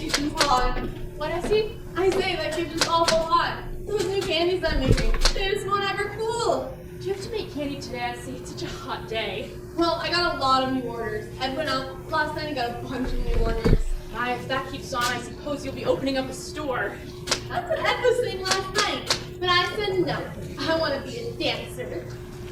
kitchen's hot. What, Essie? I say that kitchen's awful hot. Those new candies I'm making, they just won't ever cool. Do you have to make candy today, Essie? It's such a hot day. Well, I got a lot of new orders. Ed went out last night and got a bunch of new orders. My, if that keeps on, I suppose you'll be opening up a store. That's what Ed was saying last night. But I said no. I want to be a dancer.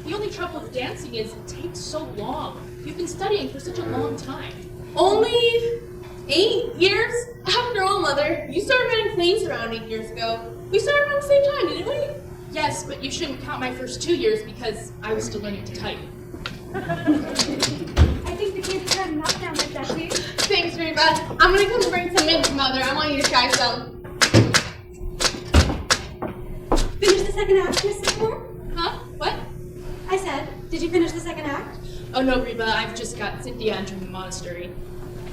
The only trouble with dancing is it takes so long. You've been studying for such a long time. Only 8 years? After all, Mother, you started running planes around 8 years ago. We started around the same time, didn't we? Yes, but you shouldn't count my first 2 years because I was still learning to type. I think the kids had enough down there, Jessie. Thanks, Reba. I'm gonna come bring some in, Mother. I want you to try some. Finish the second act, Miss Seymour? Huh? What? I said, did you finish the second act? Oh no, Reba, I've just got Cynthia entering the monastery.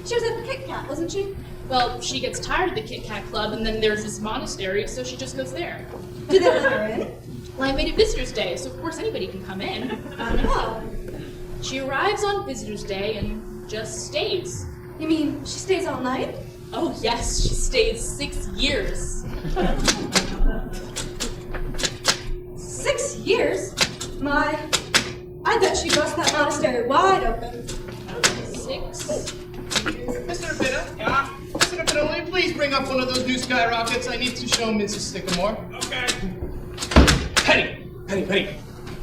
She was at the Kit Kat, wasn't she? Well, she gets tired of the Kit Kat Club, and then there's this monastery, so she just goes there. Did they let her in? Well, I made it Visitor's Day, so of course anybody can come in. Oh. She arrives on Visitor's Day and just stays. You mean she stays all night? Oh yes, she stays 6 years. 6 years? My, I bet she bust that monastery wide open. 6? Mr. Rapida? Yeah? Mr. Rapida, will you please bring up one of those new skyrockets? I need to show Mrs. Sycamore. Okay. Penny.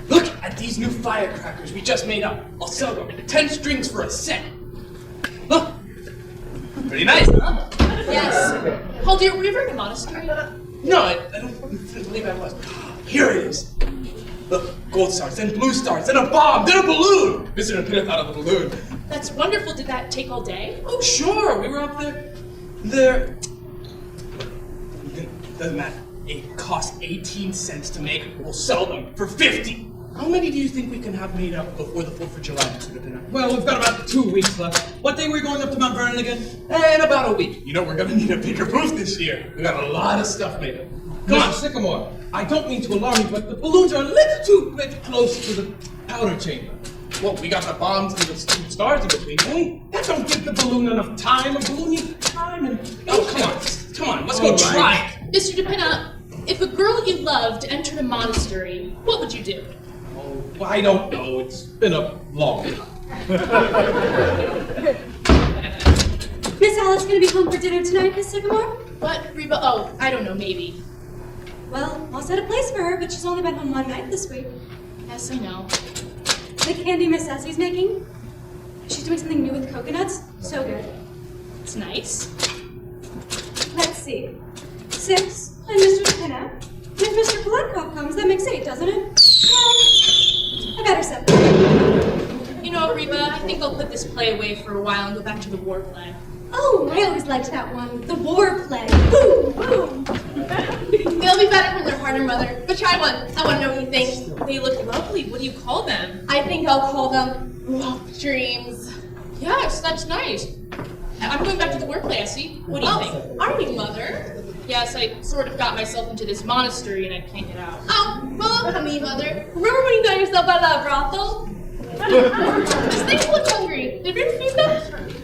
Look at these new firecrackers we just made up. I'll sell them. 10 strings for a cent. Look. Pretty nice, huh? Yes. Oh dear, were you ever in a monastery? No, I don't believe I was. Here it is. Look, gold stars, then blue stars, then a bomb, then a balloon. Mr. Rapida thought of the balloon. That's wonderful. Did that take all day? Oh, sure. We were up there. Doesn't matter. It cost 18 cents to make. We'll sell them for 50. How many do you think we can have made up before the 4th of July, Mr. Rapida? Well, we've got about 2 weeks left. What day are we going up to Mount Vernon again? In about a week. You know, we're gonna need a bigger booth this year. We got a lot of stuff made up. Come on. Mr. Sycamore, I don't mean to alarm you, but the balloons are a little too bit close to the powder chamber. Well, we got the bombs and the stars in between, don't we? That don't give the balloon enough time. A balloon needs time and Oh, come on. Let's go try it. Mr. DePinna, if a girl you loved entered a monastery, what would you do? Oh, I don't know. It's been a long time. Miss Alice gonna be home for dinner tonight, Miss Sycamore? What, Reba? Oh, I don't know, maybe. Well, I'll set a place for her, but she's only been home one night this week. Yes, I know. The candy Miss Essie's making, she's doing something new with coconuts. So good. It's nice. Let's see. 6, and Mr. DePinna. If Mr. Poletkov comes, that makes 8, doesn't it? Well, I better set. You know, Reba, I think I'll put this play away for a while and go back to the war play. Oh, I always liked that one. The war play. Boom, boom. They'll be better when they're harder, Mother. But try one. I want to know what you think. They look lovely. What do you call them? I think I'll call them Love Dreams. Yes, that's nice. I'm going back to the war play, Essie. What do you think? Are you, Mother? Yes, I sort of got myself into this monastery and I can't get out. Oh, well, I'll come to you, Mother. Remember when you got yourself out of that brothel? These things look hungry. Did Rita feed them?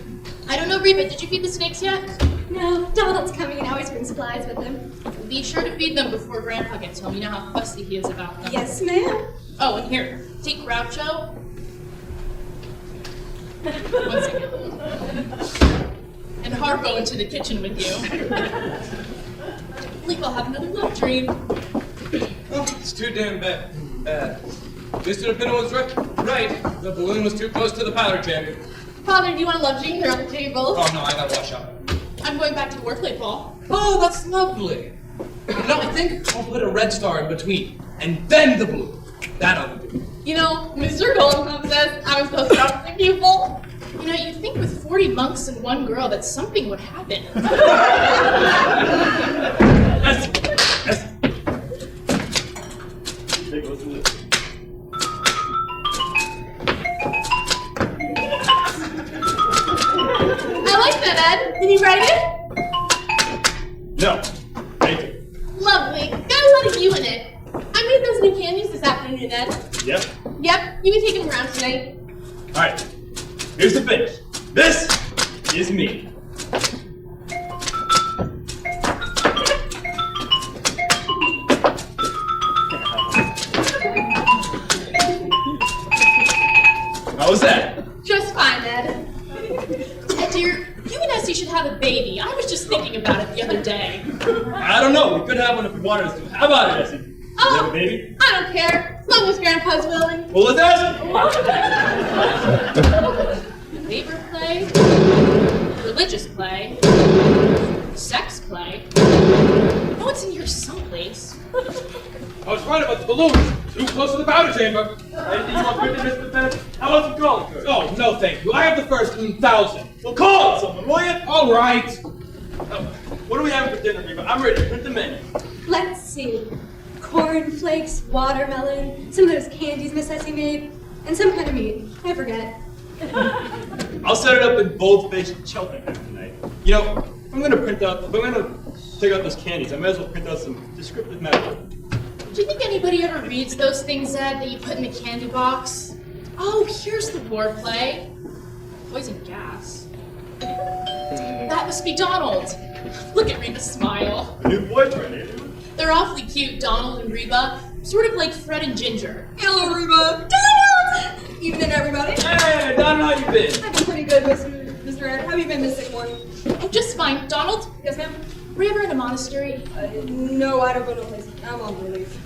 I don't know, Reba, did you feed the snakes yet? No, Donald's coming and always brings supplies with him. Be sure to feed them before Grandpa gets home. You know how fussy he is about them. Yes, ma'am. Oh, and here, take Groucho. 1 second. And Harpo into the kitchen with you. I believe I'll have another love dream. Oh, it's too damn bad. Mr. DePinna was right. The balloon was too close to the powder chamber. Father, do you want a love dream? They're on the table. Oh no, I gotta wash up. I'm going back to the war play, Paul. Oh, that's lovely. No, I think I'll put a red star in between, and then the blue. That'll do. You know, Mr. Goldenhub says I'm supposed to talk to people. You know, you'd think with 40 monks and 1 girl that something would happen. I like that, Ed. Did you write it? No, thank you. Lovely. Got a lot of you in it. I made those new candies this afternoon, Ed. Yep. Yep, you can take them around tonight. All right. Here's the finish. This is me. I was just thinking about it the other day. I don't know. We could have one if we wanted us to. How about it, Essie? You Oh, have a baby? I don't care, as long as Grandpa's willing. Well, let's ask him. Labor play, religious play, sex play. Oh, it's in here someplace. I was right about the balloons. Too close to the powder chamber. Anything you want printed, Mr. Bennett? How about you call it? Oh, no, thank you. I have the first 1,000. Well, call it someone, will you? All right. What do we have for dinner, Reba? I'm ready to print the menu. Let's see. Cornflakes, watermelon, some of those candies Miss Essie made, and some kind of meat. I forget. I'll set it up in boldface and Cheltenham tonight. You know, if I'm gonna take out those candies, I might as well print out some descriptive matter. Do you think anybody ever reads those things, Ed, that you put in the candy box? Oh, here's the war play. Poison gas. That must be Donald. Look at Reba's smile. A new boyfriend, eh? They're awfully cute, Donald and Reba. Sort of like Fred and Ginger. Hello, Reba. Donald! Evening, everybody. Hey, Don, how you been? I've been pretty good, Mr. Ed. How have you been, Miss Sickmore? Oh, just fine. Donald? Yes, ma'am? Were you ever in a monastery? No, I don't go to a place. I'm on relief.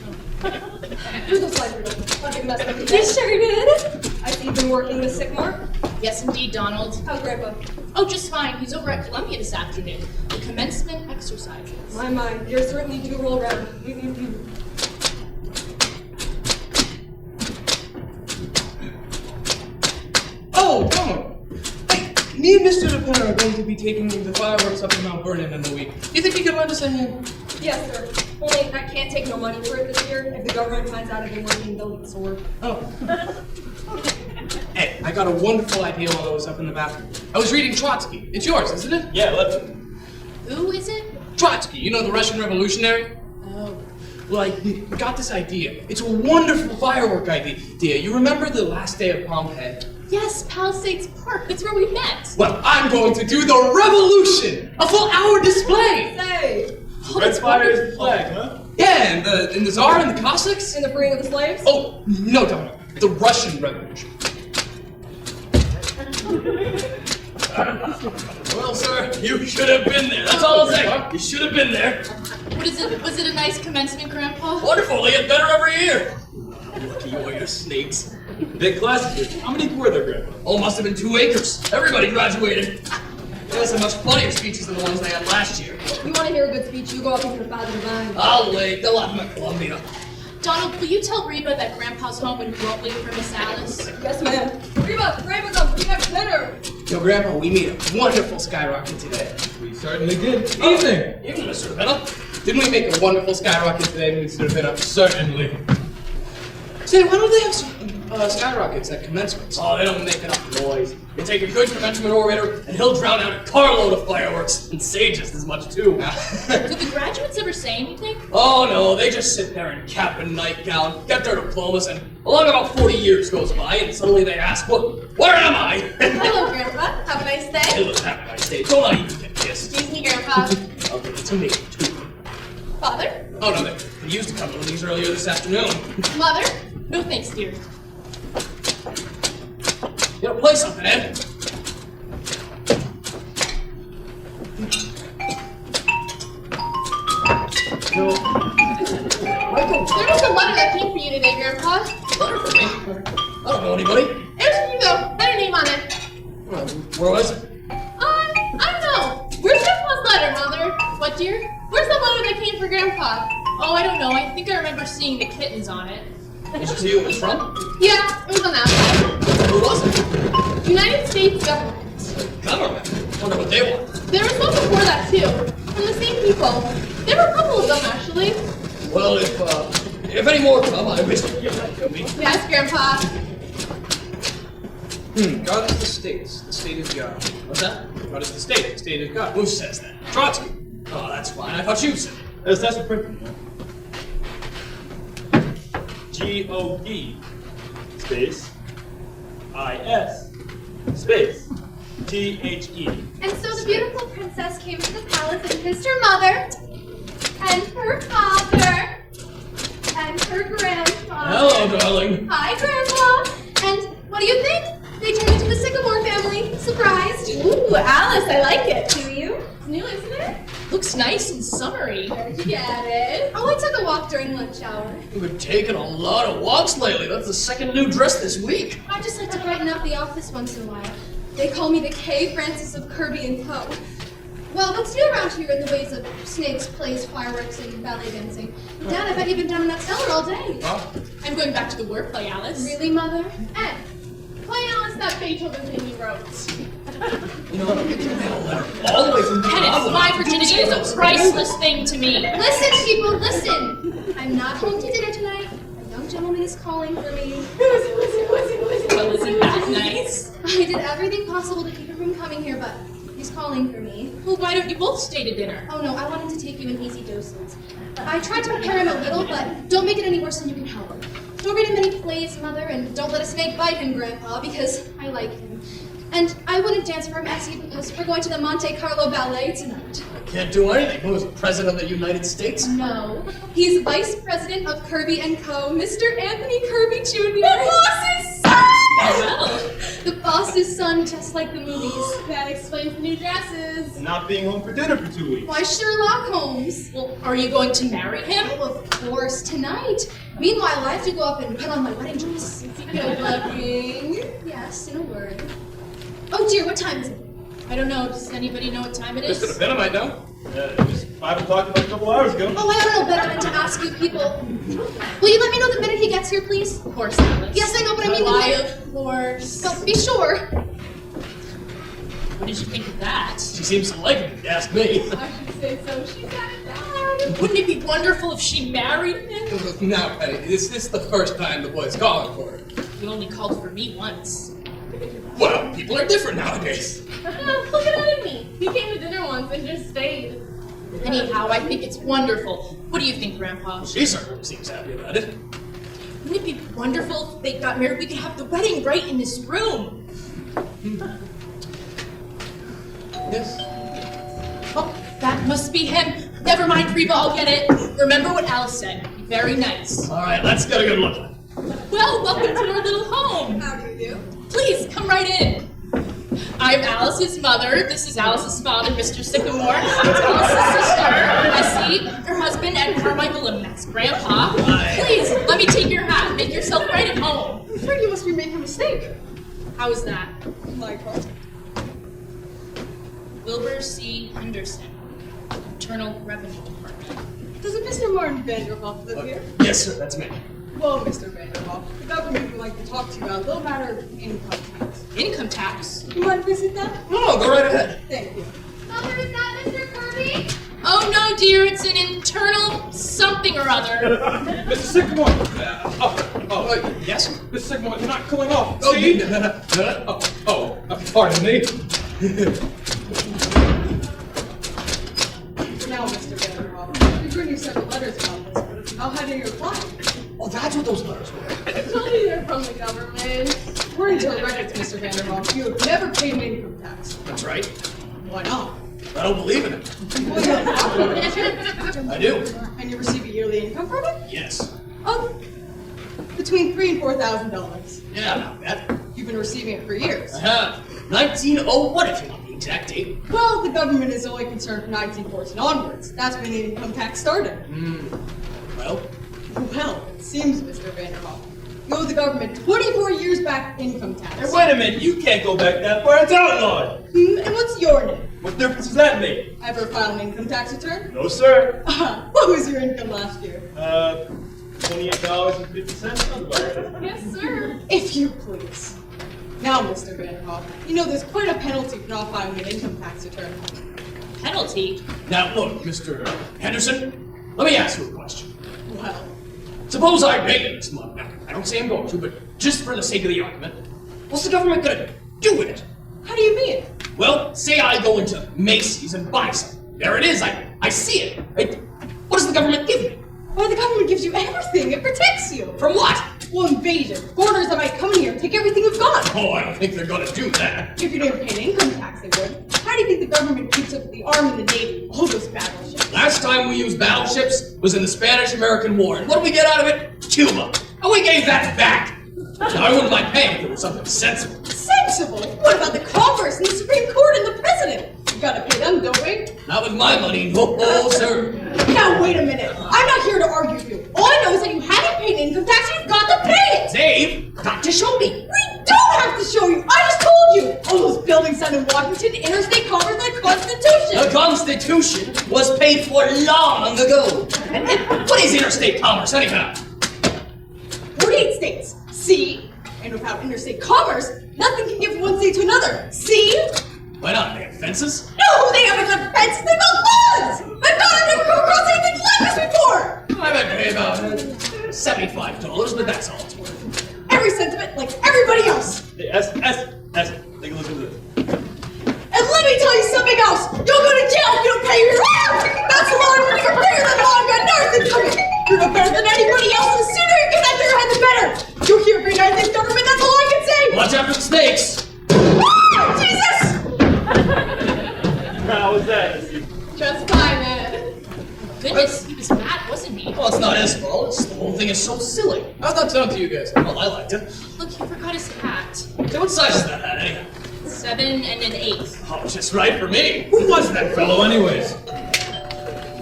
Here's a slide riddle. I'll get messed up. You sure did. I see you've been working, Miss Sickmore. Yes, indeed, Donald. How's Grandpa? Oh, just fine. He's over at Columbia this afternoon. The commencement exercises. My, you're certainly too roll around. Oh, Donald! Hey, me and Mr. DePenner are going to be taking the fireworks up to Mount Vernon in a week. Do you think you could lend us a hand? Yes, sir. Only I can't take no money for it this year. If the government finds out I've been working, they'll get sore. Oh. Hey, I got a wonderful idea while I was up in the bathroom. I was reading Trotsky. It's yours, isn't it? Yeah, let's. Who is it? Trotsky, you know, the Russian revolutionary? Oh. Well, I got this idea. It's a wonderful firework idea. You remember the last day of Pompeii? Yes, Palisades Park. That's where we met. Well, I'm going to do the revolution! A full hour display! Say, Oh, Red that's fire is the wonderful. flag, huh? Yeah, and the Tsar and the Cossacks? in the freeing of the slaves? Oh, no, Donald. The Russian Revolution. Well, sir, you should have been there. That's all I'll say. You should have been there. What is it? Was it a nice commencement, Grandpa? Wonderful. They get better every year. Lucky you or your snakes. Big classes. How many were there, Grandpa? Oh, must have been 2 acres. Everybody graduated. They had some much funnier speeches than the ones they had last year. You want to hear a good speech, you go up to your father divine. I'll wait. They'll have them at Columbia. Donald, will you tell Reba that Grandpa's home and you won't wait for Miss Alice? Yes, ma'am. Reba, come. We have dinner. Yo, Grandpa, we made a wonderful skyrocket today. We certainly did. Evening. Evening, Mr. Villa. Didn't we make a wonderful skyrocket today, Mr. Villa? Certainly. Say, why don't they have some skyrockets at commencements? Oh, they don't make enough noise. You take a good commencement orator, and he'll drown out a carload of fireworks. And say just as much, too. Did the graduates ever say anything? Oh, no, they just sit there in cap and nightgown, get their diplomas, and along about 40 years goes by, and suddenly they ask, well, where am I? Hello, Grandpa. Have a nice Hey, day. look, have a nice day. Don't I even get kissed? Excuse me, Grandpa. I'll give it to me, too. Father? Oh, no, they used a couple of these earlier this afternoon. Mother? No thanks, dear. You gotta play something, Ed. No. There was a letter that came for you today, Grandpa. Letter for me? I don't know anybody. It was for you, though. Had a name on it. Well, where was it? I don't know. Where's Grandpa's letter, Mother? What, dear? Where's the letter that came for Grandpa? Oh, I don't know. I think I remember seeing the kittens on it. Did you see who it was from? Yeah, it was on that side. Who was it? United States government. Government. Wonder what they want. There was one before that, too. From the same people. There were a couple of them, actually. Well, if any more come, I wish they'd give that to me. Yes, Grandpa. God is the states. The state is God. What's that? God is the state. The state is God. Who says that? Trotsky. Oh, that's fine. I thought you said it. That's a printing, yeah. G-O-D space I-S space T-H-E. And so the beautiful princess came to the palace and kissed her mother, and her father, and her grandfather. Hello, darling. Hi, Grandpa. And what do you think? They turned into the Sycamore family. Surprised? Ooh, Alice, I like it. Do you? It's new, isn't today? Looks nice and summery. Where'd you get it? Oh, I took a walk during lunch hour. You've been taking a lot of walks lately. That's the second new dress this week. I just like to brighten up the office once in a while. They call me the K. Francis of Kirby and Co. Well, what's new around here in the ways of snakes, plays, fireworks, and ballet dancing? Dad, I bet you've been down in that cellar all day. Huh? I'm going back to the wordplay, Alice. Really, Mother? Ed, play Alice that Beethoven thing you wrote. You know what? I'm getting a letter all the way from Kenneth, my virginity is a priceless thing to me. Listen, people, listen! I'm not home to dinner tonight. A young gentleman is calling for me. Well, isn't that nice? I did everything possible to keep him from coming here, but he's calling for me. Well, why don't you both stay to dinner? Oh no, I want him to take you in easy doses. I tried to prepare him a little, but don't make it any worse than you can help. Don't read him any plays, Mother, and don't let a snake bite him, Grandpa, because I like him. And I wouldn't dance for him, Essie, because we're going to the Monte Carlo Ballet tonight. Can't do anything. Who is President of the United States? No, he's Vice President of Kirby and Co., Mr. Anthony Kirby Jr. The boss's son! Well, The boss's son, just like the movies. That explains the new dresses. And not being home for dinner for 2 weeks. Why, Sherlock Holmes. well, are you going to marry him? Oh, of course, tonight. Meanwhile, I have to go up and put on my wedding dress. Good looking. Yes, in a word. Oh dear, what time is it? I don't know. Does anybody know what time it is? Mr. Benham, I know. It was 5 o'clock about a couple hours ago. Oh, I don't know better than to ask you people. Will you let me know the minute he gets here, please? Of course, Alice. Yes, I know, but I mean the Why, minute. of course. Well, be sure. What did you think of that? She seems to like it, if you ask me. I should say so. She's got it down. Wouldn't it be wonderful if she married him? Now, Penny, is this the first time the boy's calling for her? You only called for me once. Well, people are different nowadays. Look at Amy. He came to dinner once and just stayed. Anyhow, I think it's wonderful. What do you think, Grandpa? She certainly seems happy about it. Wouldn't it be wonderful if they got married? We could have the wedding right in this room. Yes. Oh, that must be him. Never mind, Reba, I'll get it. Remember what Alice said. Be very nice. All right, let's get a good look at it. Well, welcome to our little home. How do you do? Please, come right in. I'm Alice's mother. This is Alice's father, Mr. Sycamore. It's Alice's sister, Essie, her husband, and Carmichael, and that's Grandpa. Please, let me take your hat. Make yourself right at home. I'm afraid you must be making a mistake. How is that? My fault. Wilbur C. Henderson, Internal Revenue Department. Doesn't Mr. Martin Vanderhoff live here? Yes, sir, that's me. Well, Mr. Vanderhoff, the government would like to talk to you about a little matter of income tax. Income tax? You mind visit that? No, go right ahead. Thank you. Mother, is that Mr. Kirby? Oh no, dear, it's an internal something or other. Mr. Sycamore! Yes? Mr. Sycamore, you're not cooling off. Oh, See? Pardon me. Now, Mr. Vanderhoff, we've written you several letters about this, but how did you reply? Oh, that's what those letters were. I told you they're from the government. According to our records, Mr. Vanderhoff, you have never paid an income tax. That's right. Why not? I don't believe in it. Well, you have a property, I do. and you receive a yearly income from it? Yes. Between $3,000 and $4,000. Yeah, not bad. You've been receiving it for years. I have. 1901, if you want the exact date. Well, the government is only concerned from 1914 onwards. That's when the income tax started. Well, Well, it seems, Mr. Vanderhoff, you owe the government 24 years back income tax. Hey, wait a minute, you can't go back that far, it's outlawed! And what's your name? What difference does that make? Ever file an income tax return? No, sir. What was your income last year? $28.50, sounds about right. Yes, sir. If you please. Now, Mr. Vanderhoff, you know there's quite a penalty for not filing an income tax return. Penalty? now look, Mr. Henderson, let me ask you a question. Well, Suppose I make it this month. Now, I don't say I'm going to, but just for the sake of the argument, what's the government gonna do with it? how do you mean? Well, say I go into Macy's and buy something. There it is, I see it. Right? What does the government give me? Why, the government gives you everything. It protects you. From what? Well, invasion. Foreigners that might come in here and take everything you've got. Oh, I don't think they're gonna do that. If you didn't pay an income tax, they would. How do you think the government keeps up with the Army and the Navy? All those battleships. Last time we used battleships was in the Spanish-American War, and what did we get out of it? Cuba. And we gave that back. Now, I wouldn't mind paying if it was something sensible. Sensible? What about the Congress and the Supreme Court and the President? Gotta pay them, don't we? Not with my money, no, sir. Now wait a minute. I'm not here to argue with you. All I know is that you haven't paid income tax and you've got to pay it! Dave, got to show me. We don't have to show you! I just told you! All those buildings down in Washington, interstate commerce, and the Constitution! The Constitution was paid for long ago. And what is interstate commerce, anyhow? 48 states. See? And without interstate commerce, nothing can give from one state to another. See? Why not? They have fences? No, they haven't got fences, they've got laws! My God, I've never come across anything like this before! I bet pay about $75, but that's all it's worth. Every cent of it, like everybody else! Hey, S, take a look at this. And let me tell you something else! You'll go to jail if you don't pay your rent! That's the law, and you're bigger than the law, and got nothing coming! You're no better than anybody else, and the sooner you get that through your head, the better! You're here for the United States government, that's all I can say! Watch out for the snakes. Ah, Jesus! How was that? Just fine, Ed. Goodness, he was mad, wasn't he? Well, it's not his fault. It's the whole thing is so silly. How's that sound to you guys? Well, I liked it. Look, he forgot his hat. So what size is that hat, anyhow? 7 and an 8. Oh, just right for me. Who was that fellow, anyways?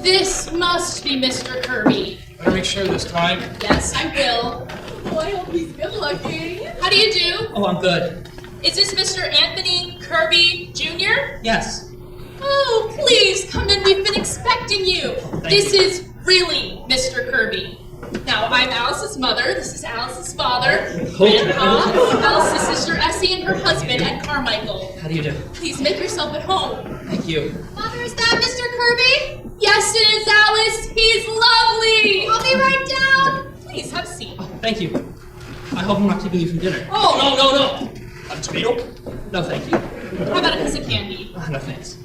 This must be Mr. Kirby. Better make sure this time. Yes, I will. Oh, I hope he's good looking. How do you do? Oh, I'm good. Is this Mr. Anthony Kirby Jr.? Yes. Oh, please come in. We've been expecting you. This is really Mr. Kirby. Now, I'm Alice's mother. This is Alice's father. Grandpa, Alice's sister Essie and her husband, and Carmichael. How do you do? Please make yourself at home. Thank you. Mother, is that Mr. Kirby? Yes, it is Alice. He's lovely. I'll be right down. Please have a seat. Oh, thank you. I hope I'm not keeping you from dinner. Oh, no. A tomato? No, thank you. How about a piece of candy? No, thanks.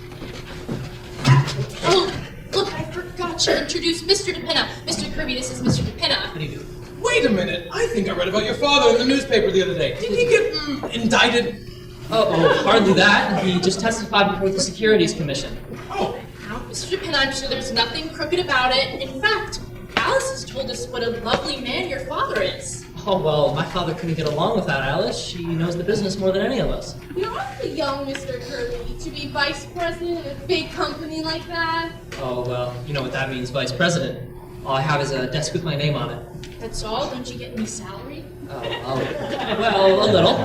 Oh, look, I forgot to introduce Mr. DePinna. Mr. Kirby, this is Mr. DePinna. How do you do? Wait a minute. I think I read about your father in the newspaper the other day. Didn't he get indicted? Oh, hardly that. He just testified before the Securities Commission. Oh, Now, Mr. DePinna, I'm sure there's nothing crooked about it. In fact, Alice has told us what a lovely man your father is. Oh, well, my father couldn't get along without Alice. She knows the business more than any of us. You're awfully young, Mr. Kirby, to be vice president of a big company like that. Oh, well, you know what that means, Vice President. All I have is a desk with my name on it. That's all? Don't you get any salary? Well, a little.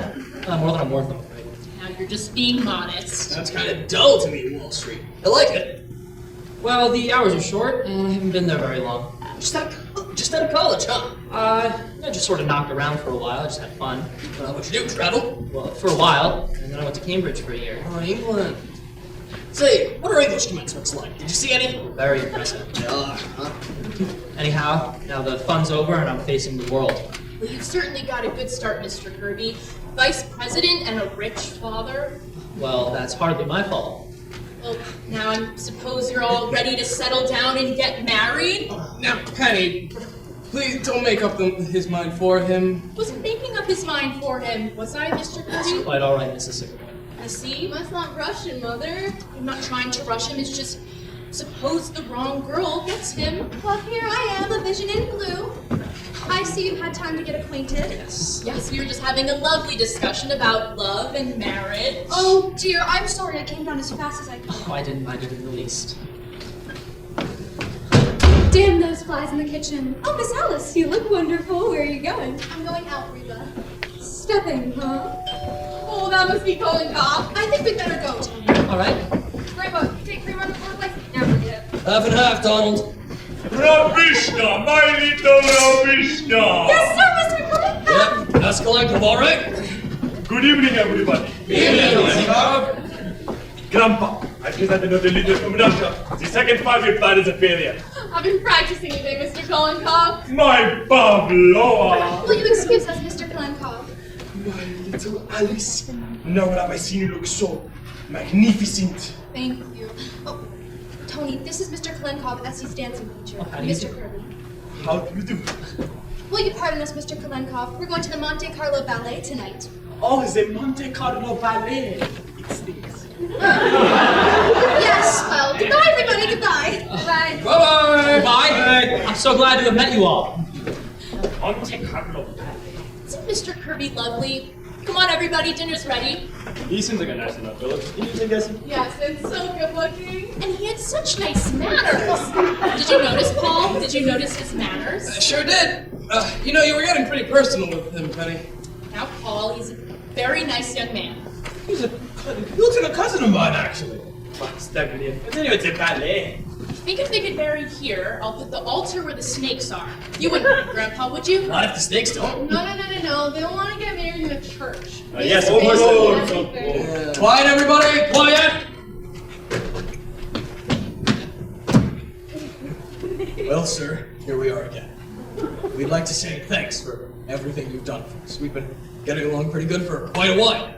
More than I'm worth, I'm afraid. Now you're just being modest. That's kind of dull to me, Wall Street. I like it. Well, the hours are short, and I haven't been there very long. Just out of college, huh? I just sort of knocked around for a while. I just had fun. What'd you do, travel? Well, for a while, and then I went to Cambridge for a year. Oh, England. Say, what are English commencements like? Did you see any? Very impressive. Huh? Anyhow, now the fun's over and I'm facing the world. Well, you've certainly got a good start, Mr. Kirby. Vice president and a rich father. Well, that's hardly my fault. Well, now I suppose you're all ready to settle down and get married? now, Penny, please don't make up his mind for him. Wasn't making up his mind for him, was I, Mr. Kirby? Quite all right, Mrs. Sycamore. I see. Must not rush him, Mother. I'm not trying to rush him, it's just suppose the wrong girl gets him. Well, here I am, a vision in blue. I see you've had time to get acquainted. Yes. Yes, we were just having a lovely discussion about love and marriage. Oh dear, I'm sorry I came down as fast as I could. Oh, I didn't mind it in the least. Damn those flies in the kitchen. Oh, Miss Alice, you look wonderful. Where are you going? I'm going out, Reba. Stepping, huh? Oh, that must be Colin Cobb. I think we'd better go, Tony. All right. Reba, take cream on the board like never did. Half and half, Donald. Ravishna, my little Ravishna! Yes, sir, Mr. Cullen. Yep, that's collective, all right? Good evening, everybody. Grandpa, I present another leader from Russia. The second 5-year plan is a failure. I've been practicing today, Mr. Colin Cobb. My Pavlova! Will you excuse us, Mr. Klenkov? My little Alice. Never have I seen you look so magnificent. Thank you. Oh, Tony, this is Mr. Klenkov, Essie's dancing teacher. how do you Mr. do? Kirby. How do you do? Will you pardon us, Mr. Klenkov? We're going to the Monte Carlo Ballet tonight. Oh, the Monte Carlo Ballet. It's this. Yes, well, goodbye, everybody, goodbye. Bye. Bye-bye. Bye. I'm so glad to have met you all. Monte Carlo Ballet. Isn't Mr. Kirby lovely? Come on, everybody, dinner's ready. He seems like a nice enough fellow. You think that's Yes, and so good looking. And he had such nice manners. Did you notice, Paul? Did you notice his manners? I sure did. You know, you were getting pretty personal with him, Penny. Now, Paul, he's a very nice young man. he looks like a cousin of mine, actually. Think if they get married here, I'll put the altar where the snakes are. You wouldn't mind, Grandpa, would you? Not if the snakes don't. No. They don't want to get married in a church. Yes, It's of course. basic. Quiet, everybody! Quiet! Well, sir, here we are again. We'd like to say thanks for everything you've done for us. We've been getting along pretty good for quite a while.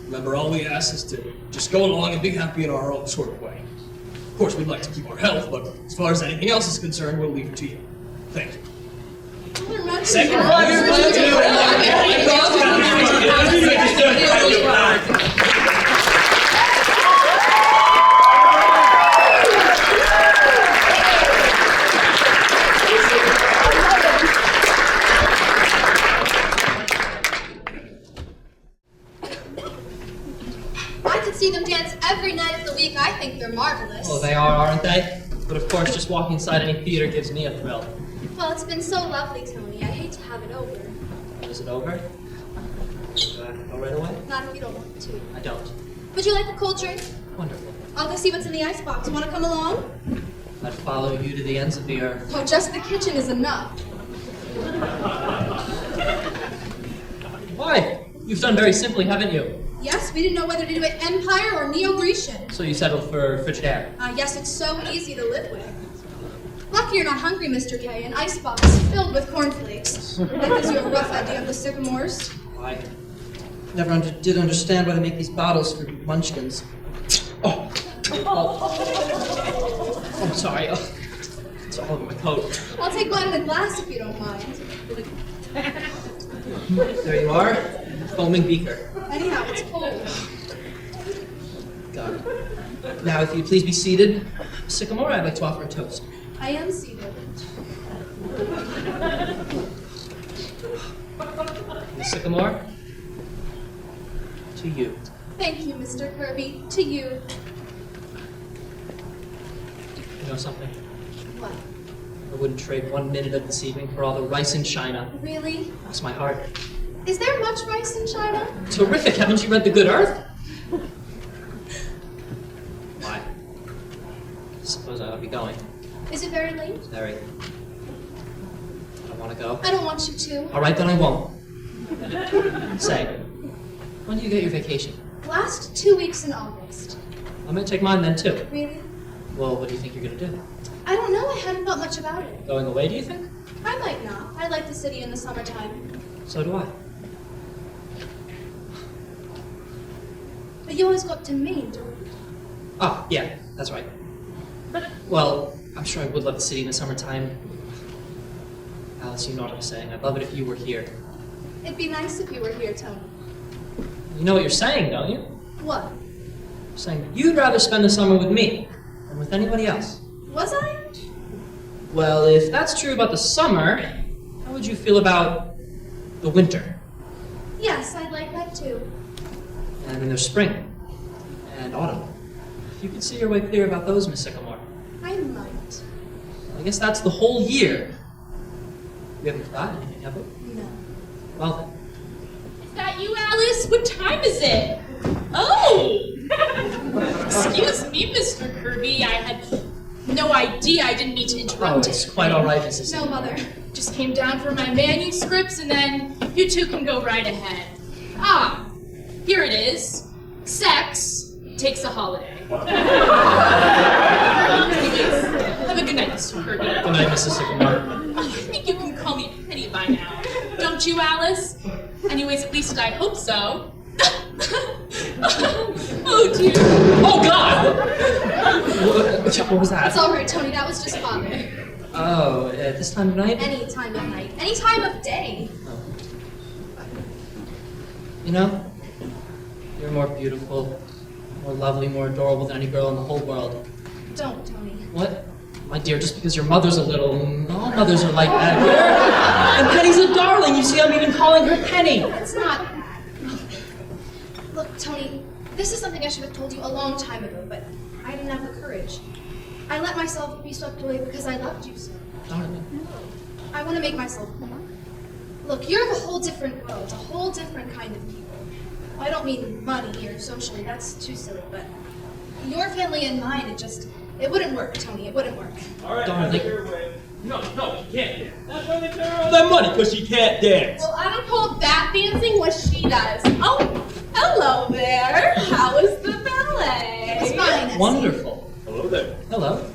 Remember, all we ask is to just go along and be happy in our own sort of way. Of course, we'd like to keep our health, but as far as anything else is concerned, we'll leave it to you. Thank you. Second I could see them dance every night of the week. I think they're marvelous. Oh, they are, aren't they? But of course, just walking inside any theater gives me a thrill. Well, it's been so lovely, Tony. I hate to have it over. Is it over? Do I have to go right away? Not if you don't want to. I don't. Would you like a cold drink? Wonderful. I'll go see what's in the icebox. Want to come along? I'd follow you to the ends of the earth. Oh, just the kitchen is enough. Why? You've done very simply, haven't you? Yes, we didn't know whether to do it Empire or Neo-Grecian. So you settled for Frigidaire. Yes, it's so easy to live with. Lucky you're not hungry, Mr. K. An icebox filled with cornflakes. That gives you a rough idea of the sycamores. I never did understand why they make these bottles for munchkins. Oh, I'm sorry. Oh, it's all over my coat. I'll take one in a glass if you don't mind. There you are, foaming beaker. Anyhow, it's cold. Got it. Now, if you'd please be seated, Sycamore, I'd like to offer a toast. I am seated. Miss Sycamore, to you. Thank you, Mr. Kirby. To you. You know something? What? I wouldn't trade 1 minute of this evening for all the rice in China. Really? That's my heart. Is there much rice in China? Terrific! Haven't you read The Good Earth? Why? I suppose I ought to be going. Is it very late? Very. I don't want to go. I don't want you to. All right, then I won't. Say, when do you get your vacation? Last 2 weeks in August. I'm going to take mine then, too. Really? Well, what do you think you're going to do? I don't know. I hadn't thought much about it. Going away, do you think? I might not. I like the city in the summertime. So do I. But you always go up to Maine, don't you? Oh, yeah, that's right. Well, I'm sure I would love the city in the summertime. Alice, you know what I'm saying. I'd love it if you were here. It'd be nice if you were here, Tony. You know what you're saying, don't you? What? You're saying that you'd rather spend the summer with me than with anybody else. Was I? Well, if that's true about the summer, how would you feel about the winter? Yes, I'd like that too. And then there's spring and autumn. If you could see your way clear about those, Miss Sycamore. I might. I guess that's the whole year. We haven't forgotten anything, have we? No. Well then. Is that you, Alice? What time is it? Oh! Excuse me, Mr. Kirby. I had no idea. I didn't mean to Oh, interrupt it's it. quite all right, Mrs. No, Mother. Just came down for my manuscripts, and then you two can go right ahead. Ah, here it is. Sex takes a holiday. Anyways, have a good night, Mr. Kirby. Good night, Mrs. Sycamore. I think you can call me Penny by now. Don't you, Alice? Anyways, at least I hope so. Oh, dear. Oh, God! What was that? It's all right, Tony. That was just Father. Oh, at this time of night? Any time of night. Any time of day. Oh. You know, you're more beautiful, more lovely, more adorable than any girl in the whole world. Don't, Tony. What? My dear, just because your mother's a little... All mothers are like that. And Penny's a darling. You see, I'm even calling her Penny. It's not... This is something I should have told you a long time ago, but I didn't have the courage. I let myself be swept away because I loved you so. Darling. I want to make myself more. Look, you're of a whole different world, a whole different kind of people. I don't mean money or socially, that's too silly, but your family and mine, it wouldn't work, Tony, it wouldn't work. All right, Darling. take her away. No, she can't dance. That's why they pay her all that money, because she can't dance. Well, I don't call that dancing what she does. Oh, hello there. How was the ballet? It's fine. Wonderful. Hello there. Hello.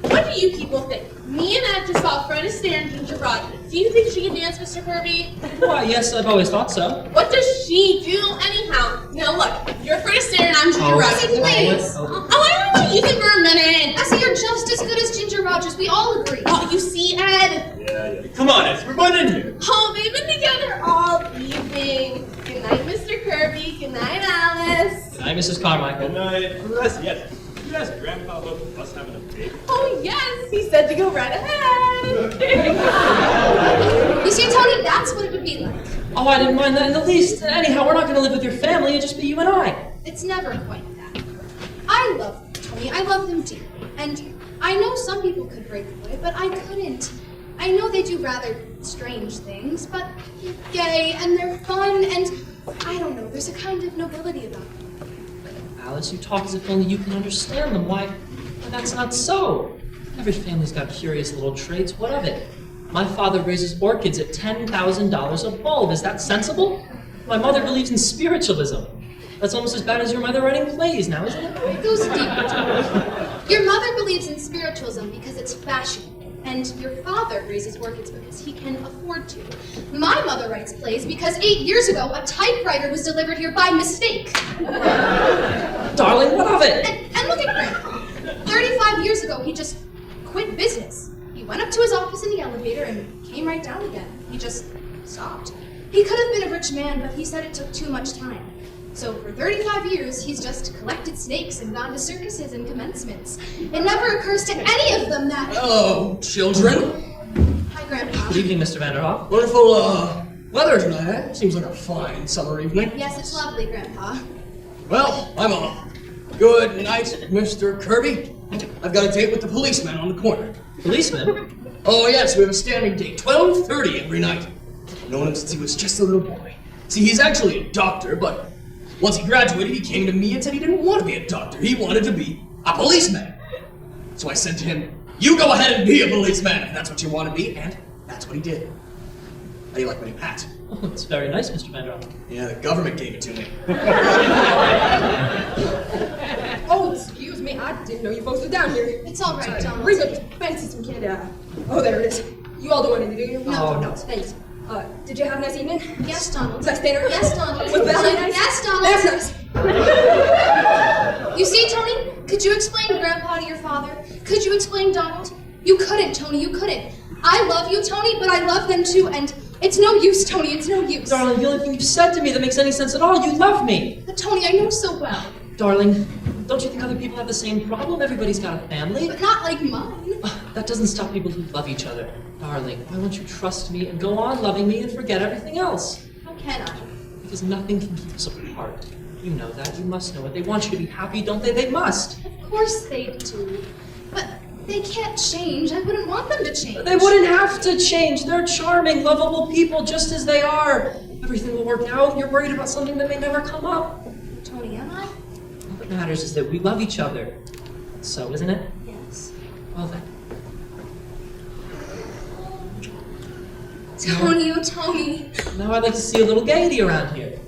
What do you people think? Me and Ed just saw Fred Astaire and Ginger Rogers. Do you think she can dance, Mr. Kirby? Why, yes, I've always thought so. What does she do anyhow? Now look, you're Fred Astaire and I'm Ginger Rogers. please. Oh, I don't know you think for a minute. I see you're just as good as Ginger Rogers, we all agree. Oh, you see, Ed? Yeah. Come on, Ed, we're going in here. Oh, they've been together all evening. Good night, Mr. Kirby. Good night, Alice. Good night, Mrs. Carmichael. Good night. Yes. You guys, Grandpa about us having a date? Oh, yes, he said to go right ahead. You see, Tony, that's what it would be like. Oh, I didn't mind that in the least. Anyhow, we're not going to live with your family. It'll just be you and I. It's never quite that. I love them, Tony. I love them deeply. And I know some people could break away, but I couldn't. I know they do rather strange things, but they're gay and they're fun and I don't know, there's a kind of nobility about them. Alice, you talk as if only you can understand them. Why, that's not so. Every family's got curious little traits. What of it? My father raises orchids at $10,000 a bulb. Is that sensible? My mother believes in spiritualism. That's almost as bad as your mother writing plays now, isn't it? It goes deeper, Tony. Your mother believes in spiritualism because it's fashionable. And your father raises orchids because he can afford to. My mother writes plays because 8 years ago, a typewriter was delivered here by mistake. Darling, what of it? And look at Grandpa. 35 years ago, he just quit business. He went up to his office in the elevator and came right down again. He just stopped. He could have been a rich man, but he said it took too much time. So for 35 years, he's just collected snakes and gone to circuses and commencements. It never occurs to any of them that... Hello, children. Hi, Grandpa. Good evening, Mr. Vanderhoff. Wonderful, weather tonight, eh? Seems like a fine summer evening. Yes, it's lovely, Grandpa. Well, I'm off. Good night, Mr. Kirby. I've got a date with the policeman on the corner. Policeman? Oh, yes, we have a standing date, 12:30 every night. I've known him since he was just a little boy. See, he's actually a doctor, but once he graduated, he came to me and said he didn't want to be a doctor. He wanted to be a policeman. So I said to him, you go ahead and be a policeman if that's what you want to be, and that's what he did. How do you like my new hat? Oh, it's very nice, Mr. Vanderhoff. Yeah, the government gave it to me. Oh, excuse me, I didn't know you folks were down here. It's all right, Donald. Bring up the fences from Canada. Oh, there it is. You all don't want anything, do you? No, no. Thanks. Did you have a nice evening? Yes, Donald. Was I staying around? Yes, Donald. Was Valley nice? Yes, Donald. That's nice. You see, Tony? Could you explain Grandpa to your father? Could you explain Donald? You couldn't, Tony, you couldn't. I love you, Tony, but I love them too, and it's no use, Tony, it's no use. Darling, the only thing you've said to me that makes any sense at all, you love me. But Tony, I know so well. Darling, don't you think other people have the same problem? Everybody's got a family. But not like mine. That doesn't stop people who love each other. Darling, why won't you trust me and go on loving me and forget everything else? How can I? Because nothing can keep us apart. You know that. You must know it. They want you to be happy, don't they? They must. Of course they do. But they can't change. I wouldn't want them to change. They wouldn't have to change. They're charming, lovable people just as they are. Everything will work out. You're worried about something that may never come up. Tony, am I? All that matters is that we love each other. So, isn't it? Yes. Well then. Tony, oh Tony. Now I'd like to see a little gaiety around here.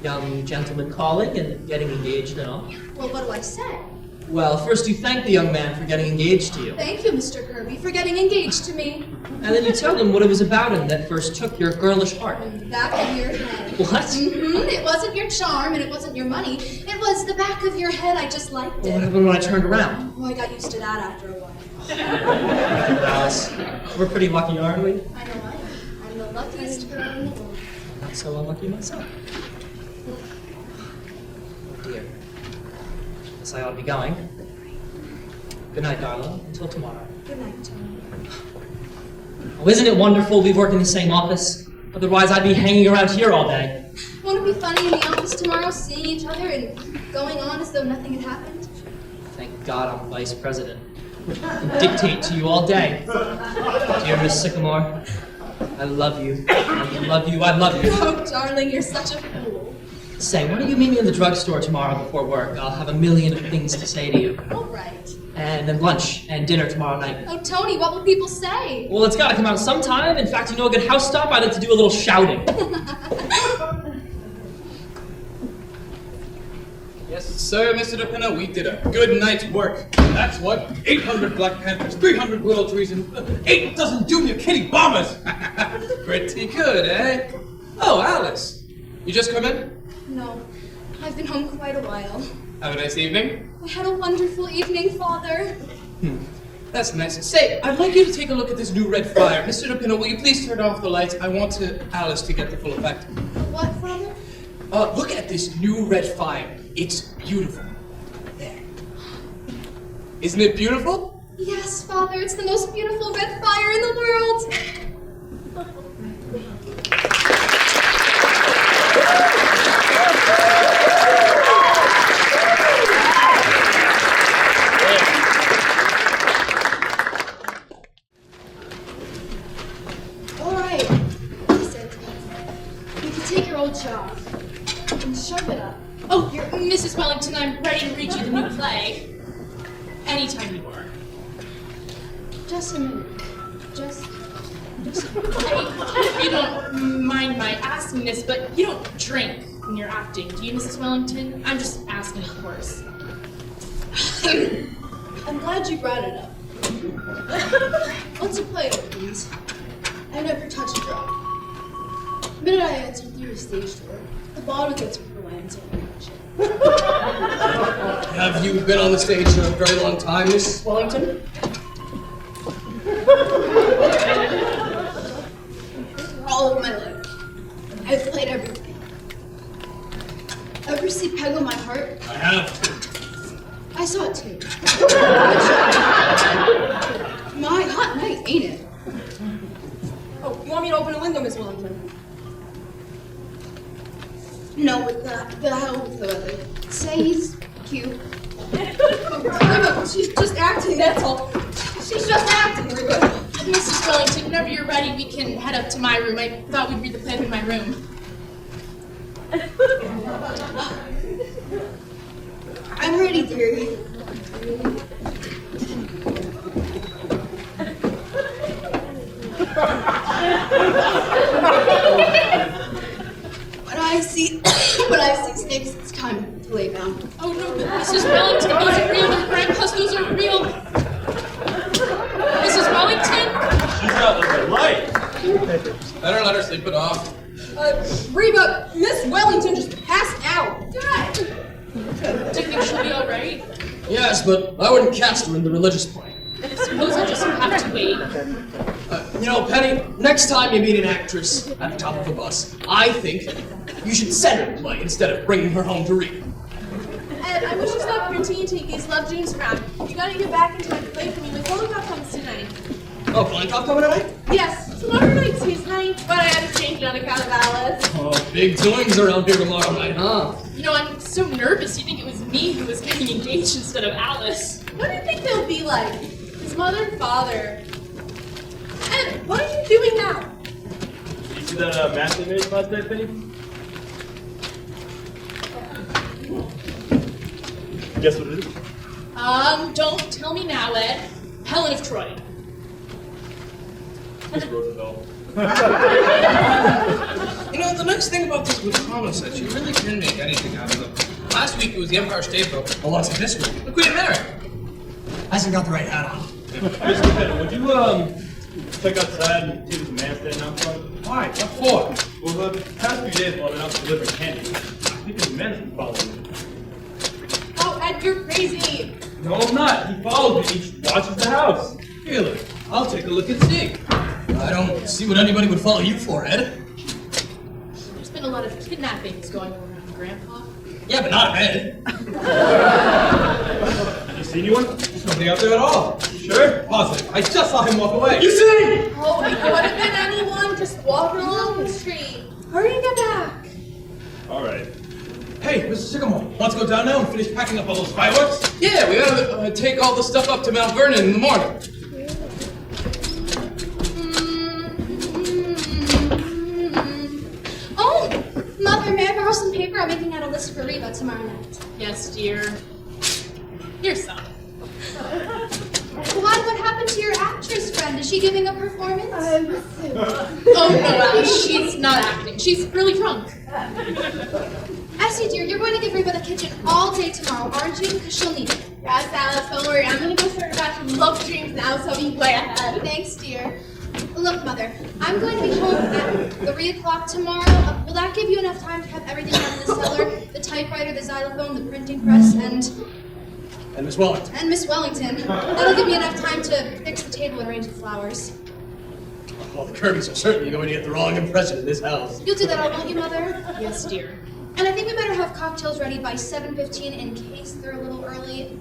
Young gentlemen calling and getting engaged and all. Well, what do I say? Well, first you thank the young man for getting engaged to you. Thank you, Mr. Kirby, for getting engaged to me. And then you tell him what it was about him that first took your girlish heart. The back of your head. What? It wasn't your charm and it wasn't your money. It was the back of your head. I just liked Well, what it. happened when I turned around? Oh, I got used to that after a while. Alice, we're pretty lucky, aren't we? I know I am. I'm the luckiest girl in the world. Not so unlucky myself. Oh dear. Guess I ought to be going. Good night, darling. Until tomorrow. Good night, Tony. Oh, isn't it wonderful we work in the same office? Otherwise, I'd be hanging around here all day. Well, Won't it be funny in the office tomorrow, seeing each other and going on as though nothing had happened? Thank God I'm vice president. I dictate to you all day. Dear Miss Sycamore, I love you. I love you. I love you. Oh, darling, you're such a fool. Say, why don't you meet me in the drugstore tomorrow before work? I'll have a million things to say to you. All right. And then lunch and dinner tomorrow night. Oh, Tony, what will people say? Well, it's gotta come out sometime. In fact, you know a good house stop? I like to do a little shouting. Yes, sir, Mr. DePinna, we did a good night's work. That's what 800 Black Panthers, 300 willow trees, and 8 dozen junior kitty bombers. Pretty good, eh? Oh, Alice, you just come in? No, I've been home quite a while. Have a nice evening. I had a wonderful evening, Father. That's nice. Say, I'd like you to take a look at this new red fire. Mr. DePinna, will you please turn off the lights? I want Alice to get the full effect. What, Father? Look at this new red fire. It's beautiful. There. Isn't it beautiful? Yes, Father, it's the most beautiful red fire in the world. All right, listen. You can take your old job and shove it up. Oh, you're Mrs. Wellington. I'm ready to read you the new play. Anytime you are. Just a minute. Just If you don't mind my asking this, but you don't drink when you're acting, do you, Mrs. Wellington? I'm just asking, of course. I'm glad you brought it up. Once a play opens, I never touch a drop. The minute I enter through a stage door, the bottle gets rewind so much. Have you been on the stage for a very long time, Miss Wellington? All of my life, I've played everything. Ever see Peg on My Heart? I have. I saw it too. My hot night, ain't it? Oh, you want me to open a window, Miss Wellington? No, with the hell with the weather. Say he's cute. She's just acting, that's all. She's just acting, Reba. Mrs. Wellington, whenever you're ready, we can head up to my room. I thought we'd read the play in my room. I'm ready, dearie. When I see snakes, it's time to lay down. Oh no, but Mrs. Wellington, those are real. They're grandpa's, those are real. Mrs. Wellington? She's got like a light. Better let her sleep it off. Reba, Miss Wellington just passed out. Dad! Do you think she'll be alright? Yes, but I wouldn't cast her in the religious play. I suppose I'll just have to wait. You know, Penny, next time you meet an actress at the top of a bus, I think you should send her the play instead of bringing her home to read. Ed, I wish you stopped printing and take these love dreams around. You gotta get back into my play for me. My photograph comes tonight. Oh, Flying-Top coming tonight? Yes, tomorrow night's his night, but I had to change it on account of Alice. Oh, big doings around here tomorrow night, huh? You know, I'm so nervous. You think it was me who was getting engaged instead of Alice. What do you think they'll be like? His mother and father. Ed, what are you doing now? You see that match they made last night, Penny? Guess what it is? Don't tell me now, Ed. Helen of Troy. Miss Roosevelt. You know, the nice thing about this Latano set, you really can make anything out of them. Last week it was the Empire State Building. Oh, what's it this week? The Queen of America. Hasn't got the right hat on. Mr. Penny, would you check outside and see if there's a man standing out front? Why? What for? Well, the past few days while I've been out delivering candy, I think there's a man's been following me. Oh, Ed, you're crazy. No, I'm not. He follows me. He watches the house. Really? I'll take a look and see. I don't see what anybody would follow you for, Ed. There's been a lot of kidnappings going around, Grandpa. Yeah, but not Ed. Did you see anyone? There's nobody out there at all. Sure? Positive. I just saw him walk away. You see? Oh, it could have been anyone just walking along the street. Hurry and get back. All right. Hey, Mr. Sycamore, want to go down now and finish packing up all those fireworks? Yeah, we gotta take all the stuff up to Mount Vernon in the morning. Oh, Mother, may I borrow some paper? I'm making out a list for Reba tomorrow night. Yes, dear. Here's some. What happened to your actress friend? Is she giving a performance? Oh, no, Alice, she's not acting. She's really drunk. Essie, dear, you're going to give Reba the kitchen all day tomorrow, aren't you? Because she'll need it. Yes, Alice, don't worry. I'm gonna go start a batch of love dreams now, so I'll be way ahead. Thanks, dear. Look, Mother, I'm going to be home at 3 o'clock tomorrow. Will that give you enough time to have everything out in the cellar? The typewriter, the xylophone, the printing press, and Miss Wellington. And Miss Wellington. That'll give me enough time to fix the table and arrange the flowers. Well, the Kirby's are certainly going to get the wrong impression of this house. You'll do that all, won't you, Mother? Yes, dear. And I think we better have cocktails ready by 7:15 in case they're a little early.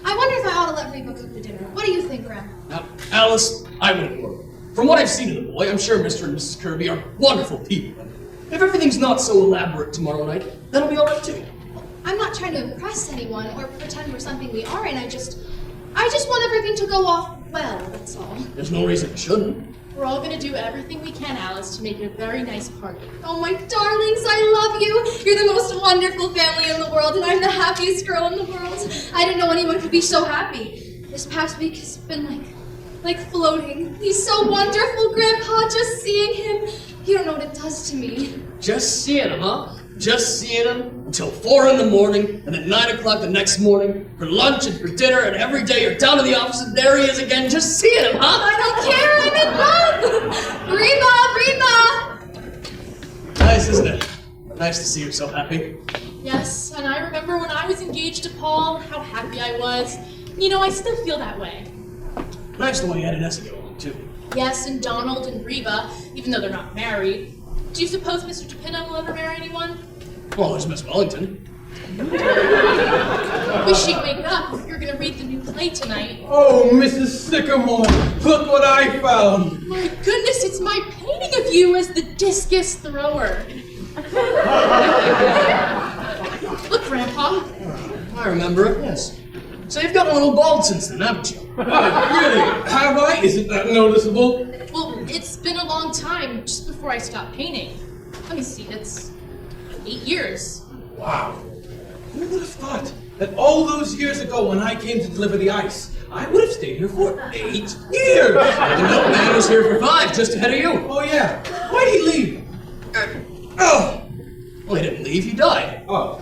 I wonder if I ought to let Reba cook the dinner. What do you think, Grandma? Now, Alice, I wouldn't worry. From what I've seen of the boy, I'm sure Mr. and Mrs. Kirby are wonderful people. If everything's not so elaborate tomorrow night, that'll be all right too. I'm not trying to impress anyone or pretend we're something we aren't. I just want everything to go off well, that's all. There's no reason it shouldn't. We're all going to do everything we can, Alice, to make it a very nice party. Oh, my darlings, I love you. You're the most wonderful family in the world, and I'm the happiest girl in the world. I didn't know anyone could be so happy. This past week has been like floating. He's so wonderful, Grandpa, just seeing him. You don't know what it does to me. Just seeing him, huh? Just seeing him until 4 in the morning, and at 9 o'clock the next morning, for lunch and for dinner, and every day you're down to the office and there he is again, just seeing him, huh? I don't care, I'm in love! Reba! Nice, isn't it? Nice to see you so happy. Yes, and I remember when I was engaged to Paul, how happy I was. You know, I still feel that way. Nice the way Ed and Essie go along, too. Yes, and Donald and Reba, even though they're not married. Do you suppose Mr. DePinna will ever marry anyone? Well, there's Miss Wellington. Wish you'd wake up. You're going to read the new play tonight. Oh, Mrs. Sycamore, look what I found. My goodness, it's my painting of you as the discus thrower. Look, Grandpa. I remember it, yes. So you've gotten a little bald since then, haven't you? Really? Have I? Isn't that noticeable? Well, it's been a long time, just before I stopped painting. Let me see, that's 8 years. Wow. Who would have thought that all those years ago when I came to deliver the ice, I would have stayed here for 8 years? The milkman was here for 5, just ahead of you. Oh, yeah. Why'd he leave? Well, he didn't leave, he died. Oh.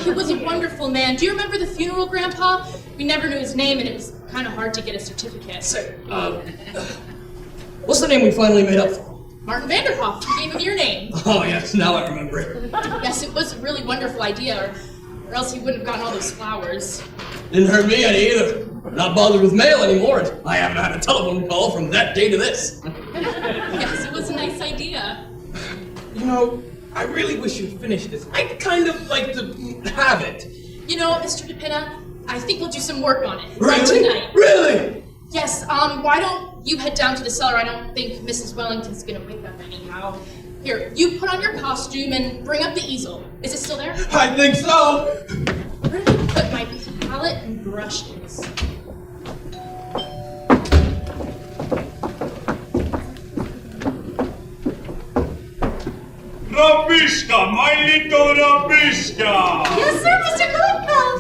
He was a wonderful man. Do you remember the funeral, Grandpa? We never knew his name, and it was kind of hard to get a certificate. Say, what's the name we finally made up for? Martin Vanderhoff. You gave him your name. Oh, yes, now I remember it. Yes, it was a really wonderful idea, or else he wouldn't have gotten all those flowers. Didn't hurt me any either. I'm not bothered with mail anymore, and I haven't had a telephone call from that day to this. Yes, it was a nice idea. You know, I really wish you'd finish this. I'd kind of like to have it. You know, Mr. DePinna, I think we'll do some work on it. Really? Right tonight. Really? Yes, why don't you head down to the cellar? I don't think Mrs. Wellington's gonna wake up anyhow. Here, you put on your costume and bring up the easel. Is it still there? I think so. Where did I put my palette and brushes? Rabishka, my little Rabishka! Yes, sir, Mr. Kalenkov!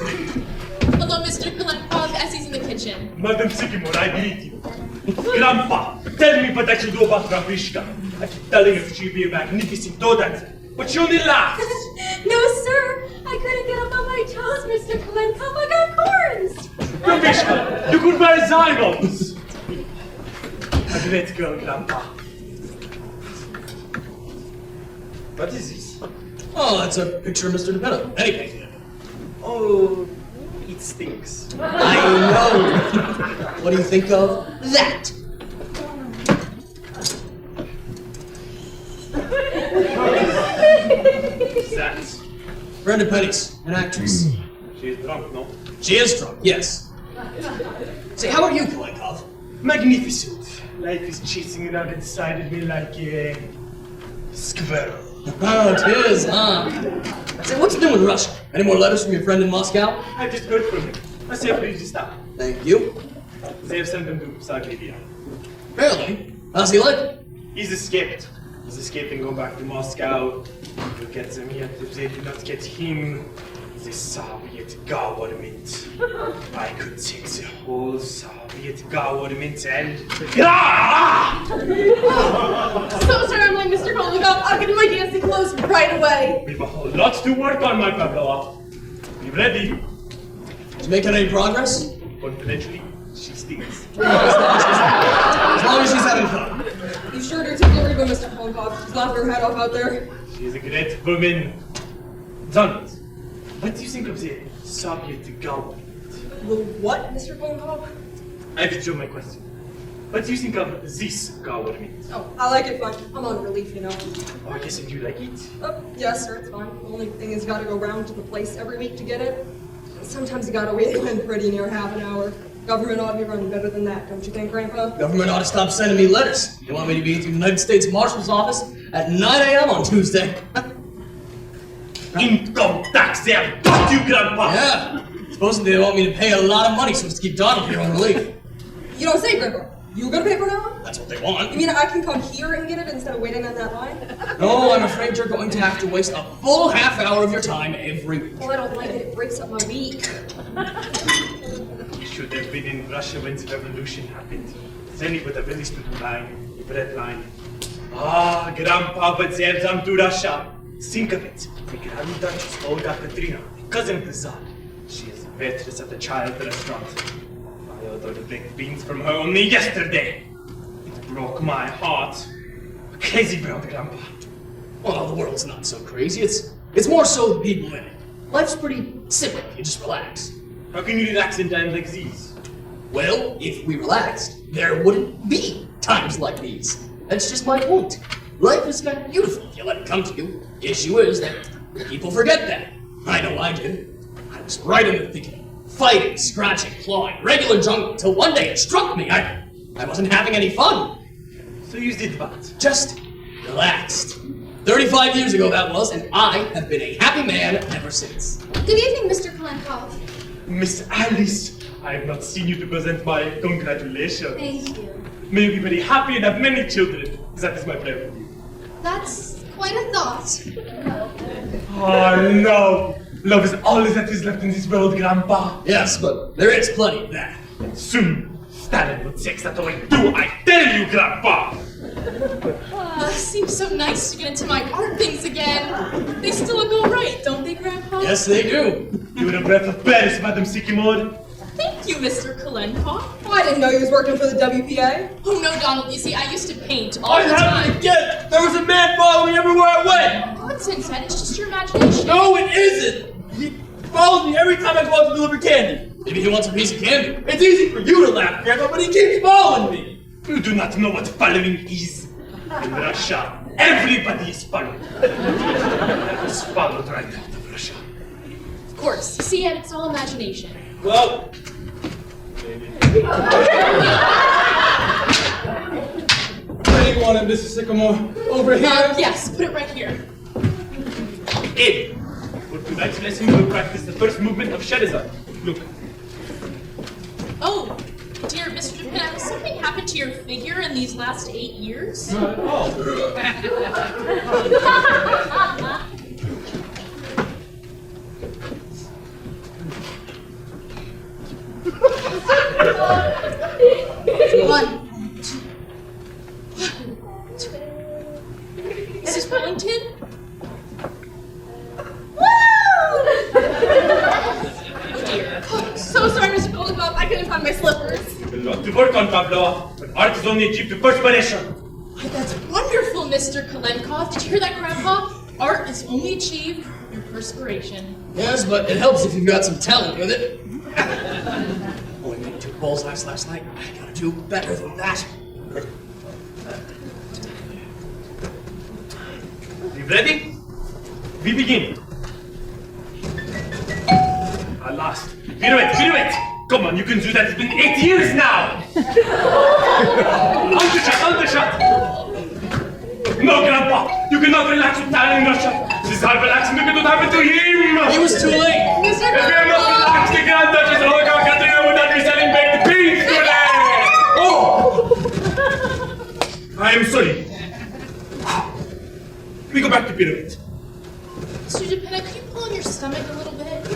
Hello, Mr. Kalenkov. Essie's in the kitchen. Madam Sycamore, I greet you. Grandpa, tell me what I should do about Rabishka. I keep telling her she'll be a magnificent daughter, but she only laughs. No, sir, I couldn't get up on my toes, Mr. Kalenkov. I got corns! Rabishka, you could wear zygotes. A great girl, Grandpa. What is this? Oh, that's a picture of Mr. DePinna. Any painting. Oh, it stinks. I know. What do you think of that? That's. Brenda Penny's, an actress. She's drunk, no? She is drunk, yes. Say, how are you, Kalenkov? Magnificent. Life is chasing around inside of me like a squirrel. Oh, tis, huh? I say, what's new in Russia? Any more letters from your friend in Moscow? I just heard from him. I say, please stop. Thank you. They have sent him to Siberia. Really? How's he like it? He's escaped. He's escaping, going back to Moscow. He'll get them yet. If they do not get him, the Soviet government. I could take the whole Soviet government and... So sorry, I'm late, Mr. Kolnikov. I'll get in my dancing clothes right away. We have a whole lot to work on, my Pavlova. Be ready. Is he making any progress? Confidentially, she stinks. As long as she's having fun. You sure do take every one, Mr. Kolnikov. She's laughing her head off out there. She is a great woman. Donald, what do you think of the Soviet government? The what, Mr. Kolnikov? I withdraw my question. What do you think of this government? Oh, I like it fine. I'm on relief, you know. Oh, I guess you like it. Oh, yes, sir, it's fine. The only thing is, gotta go round to the place every week to get it. Sometimes you gotta wait in pretty near half an hour. Government ought to be running better than that, don't you think, Grandpa? Government ought to stop sending me letters. You want me to be at the United States Marshal's office at 9 a.m. on Tuesday? Income tax, they have got you, Grandpa! Yeah. Supposedly they want me to pay a lot of money so as to keep Donald here on relief. You don't say, Grandpa. You gonna pay for that one? That's what they want. You mean I can come here and get it instead of waiting on that line? No, I'm afraid you're going to have to waste a full half hour of your time every week. Well, I don't like it. It breaks up my week. You should have been in Russia when the revolution happened. Then you would have listened to line, the bread line. Ah, Grandpa, but they have come to Russia. Think of it. The Grand Duchess Olga Katrina, cousin of the Tsar. She is the waitress at the child restaurant. I ordered baked beans from her only yesterday. It broke my heart. A crazy world, Grandpa. Well, the world's not so crazy. It's more so the people in it. Life's pretty simple if you just relax. How can you relax in times like these? Well, if we relaxed, there wouldn't be times like these. That's just my point. Life is kind of beautiful if you let it come to you. The issue is that people forget that. I know I did. I was right in the thick of it. Fighting, scratching, clawing, regular jungle, till one day it struck me. I wasn't having any fun. So you did what? Just relaxed. 35 years ago that was, and I have been a happy man ever since. Good evening, Mr. Kalenkov. Miss Alice, I have not seen you to present my congratulations. Thank you. May you be very happy and have many children. That is my prayer for you. That's quite a thought. Oh no! Love is all that is left in this world, Grandpa. Yes, but there is plenty of that. Soon, Stalin will take that away too, I tell you, Grandpa! Seems so nice to get into my art things again. They still look all right, don't they, Grandpa? Yes, they do. You are a breath of Paris, Madame Sikimor. Thank you, Mr. Kalenkov. Oh, I didn't know you was working for the WPA. Oh no, Donald, you see, I used to paint all I the have time. it again! There was a man following me everywhere I went! Nonsense, Ed, it's just your imagination. No, it isn't! He follows me every time I go out to deliver candy. Maybe he wants a piece of candy. It's easy for you to laugh, Grandpa, but he keeps following me. You do not know what following is. In Russia, everybody is followed. I was followed right out of Russia. Of course, you see, Ed, it's all imagination. Well, where do you want it, Mrs. Sycamore? Over here? Yes, put it right here. Ed, for tonight's lesson we will practice the first movement of Scheherazade. Look. Oh, dear Mr. Dupin, has something happened to your figure in these last 8 years? Not at all. One, two. Mrs. Wellington? Oh dear. So sorry, Mr. Kolnikov. I couldn't find my slippers. A lot to work on, Pavlova, but art is only achieved through perspiration. Why, that's wonderful, Mr. Kalenkov. Did you hear that, Grandpa? Art is only achieved through perspiration. Yes, but it helps if you've got some talent with it. Only made 2 bullseyes last night. I gotta do better than that. You ready? We begin. At last. Pirouette, pirouette! Come on, you can do that. It's been 8 years now! Undershot, undershot! No, Grandpa! You can will not relax with Tal in Russia. This are relaxing. Look at what happened to him. He was too late. If we are not relaxed, the Grand Duchess of Olga Katerina would not be selling baked beans today. Oh! I am sorry. We go back to pyramid. Mr. Dupina, could you pull on your stomach a little bit?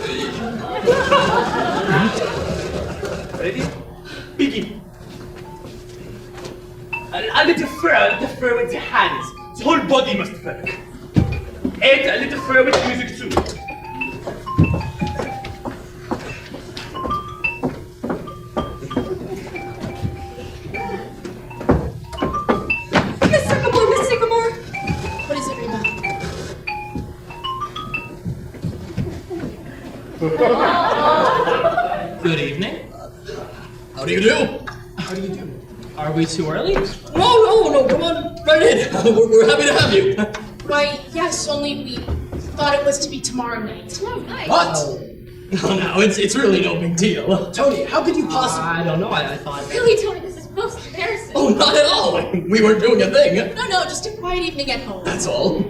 Ready? Begin. A little fur with the hands. The whole body must work. And a little fur with music too. Miss Sycamore! What is it, Reba? Good evening. How do you do? How do you do? Are we too early? No, come on, right in. We're happy to have you. Why, yes, only we thought it was to be tomorrow night. Oh, nice. What? No, it's really no big deal. Tony, how could you possibly? I don't know, I thought... Really, Tony, this is most embarrassing. Oh, not at all. We weren't doing a thing. No, just a quiet evening at home. That's all.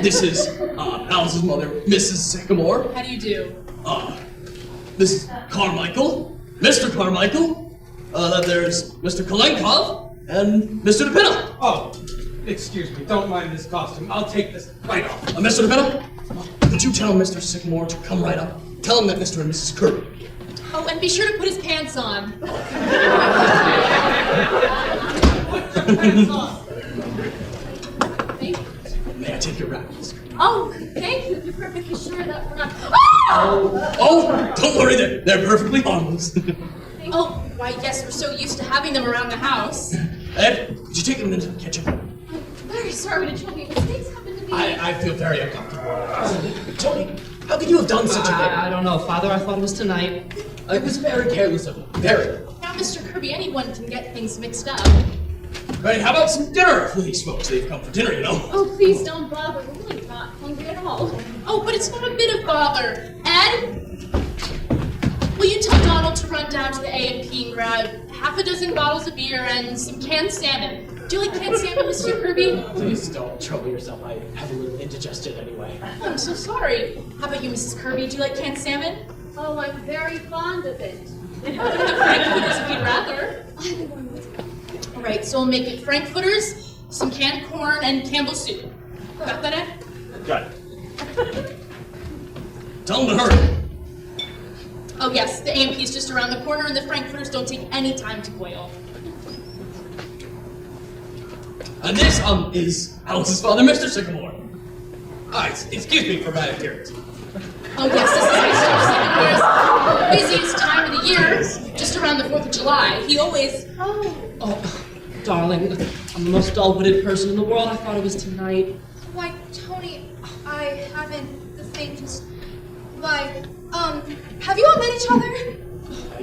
This is Alice's mother, Mrs. Sycamore. How do you do? This is Carmichael, Mr. Carmichael. There's Mr. Kalenkov and Mr. Dupina. Oh, excuse me. Don't mind this costume. I'll take this right off. Mr. Dupina, could you tell Mr. Sycamore to come right up? Tell him that Mr. and Mrs. Kirby. Oh, and be sure to put his pants on. May I take your wraps? Oh, thank you. You're perfectly sure that we're not. Oh, don't worry, they're perfectly harmless. Oh, why, yes, we're so used to having them around the house. Ed, could you take them into the kitchen? I'm very sorry to trouble you, but things happen to be. I feel very uncomfortable. Tony, how could you have done such a thing? I don't know, Father, I thought it was tonight. It was very careless of you. Very. Now, Mr. Kirby, anyone can get things mixed up. Right, how about some dinner for these folks? They've come for dinner, you know. Oh, please don't bother. We're really not hungry at all. Oh, but it's not a bit of bother. Ed, will you tell Donald to run down to the A&P and grab half a dozen bottles of beer and some canned salmon? Do you like canned salmon, Mr. Kirby? Please don't trouble yourself. I have a little indigestion anyway. Oh, I'm so sorry. How about you, Mrs. Kirby? Do you like canned salmon? Oh, I'm very fond of it. Frankfurters if you'd rather. Either one was All right, so we'll make it frankfurters, some canned corn, and Campbell's soup. Got that, Ed? Got it. Tell them to hurry. Oh yes, the A&P is just around the corner, and the frankfurters don't take any time to boil. And this, is Alice's father, Mr. Sycamore. Excuse me for my appearance. Oh yes, this is Mr. Sycamore's busiest time of the year, just around the 4th of July. He always... Oh, darling, I'm the most dull-witted person in the world. I thought it was tonight. Why, Tony, I haven't the faintest. Why, have you all met each other?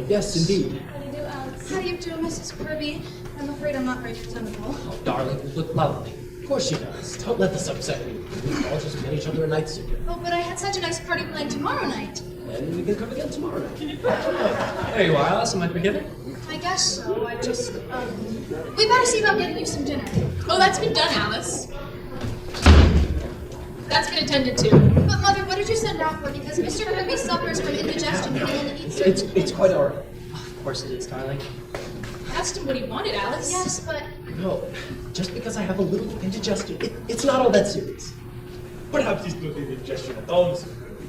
Yes, indeed. How do you do, Alex? How do you do, Mrs. Kirby? I'm afraid I'm not very presentable. Oh, darling, you look lovely. Of course she does. Don't let this upset you. We all just met each other a night soon. Oh, but I had such a nice party planned tomorrow night. And we can come again tomorrow night. There you are, Alice. Am I forgiven? I guess so. I just, we better see about getting you some dinner. Oh, that's been done, Alice. That's been attended to. But, Mother, what did you send out for? Because Mr. Kirby suffers from indigestion and he only eats It's quite all right. Of course it is, darling. Asked him what he wanted, Alice. Yes, but No, just because I have a little indigestion, it's not all that serious. Perhaps it's not indigestion at all, Mr. Kirby.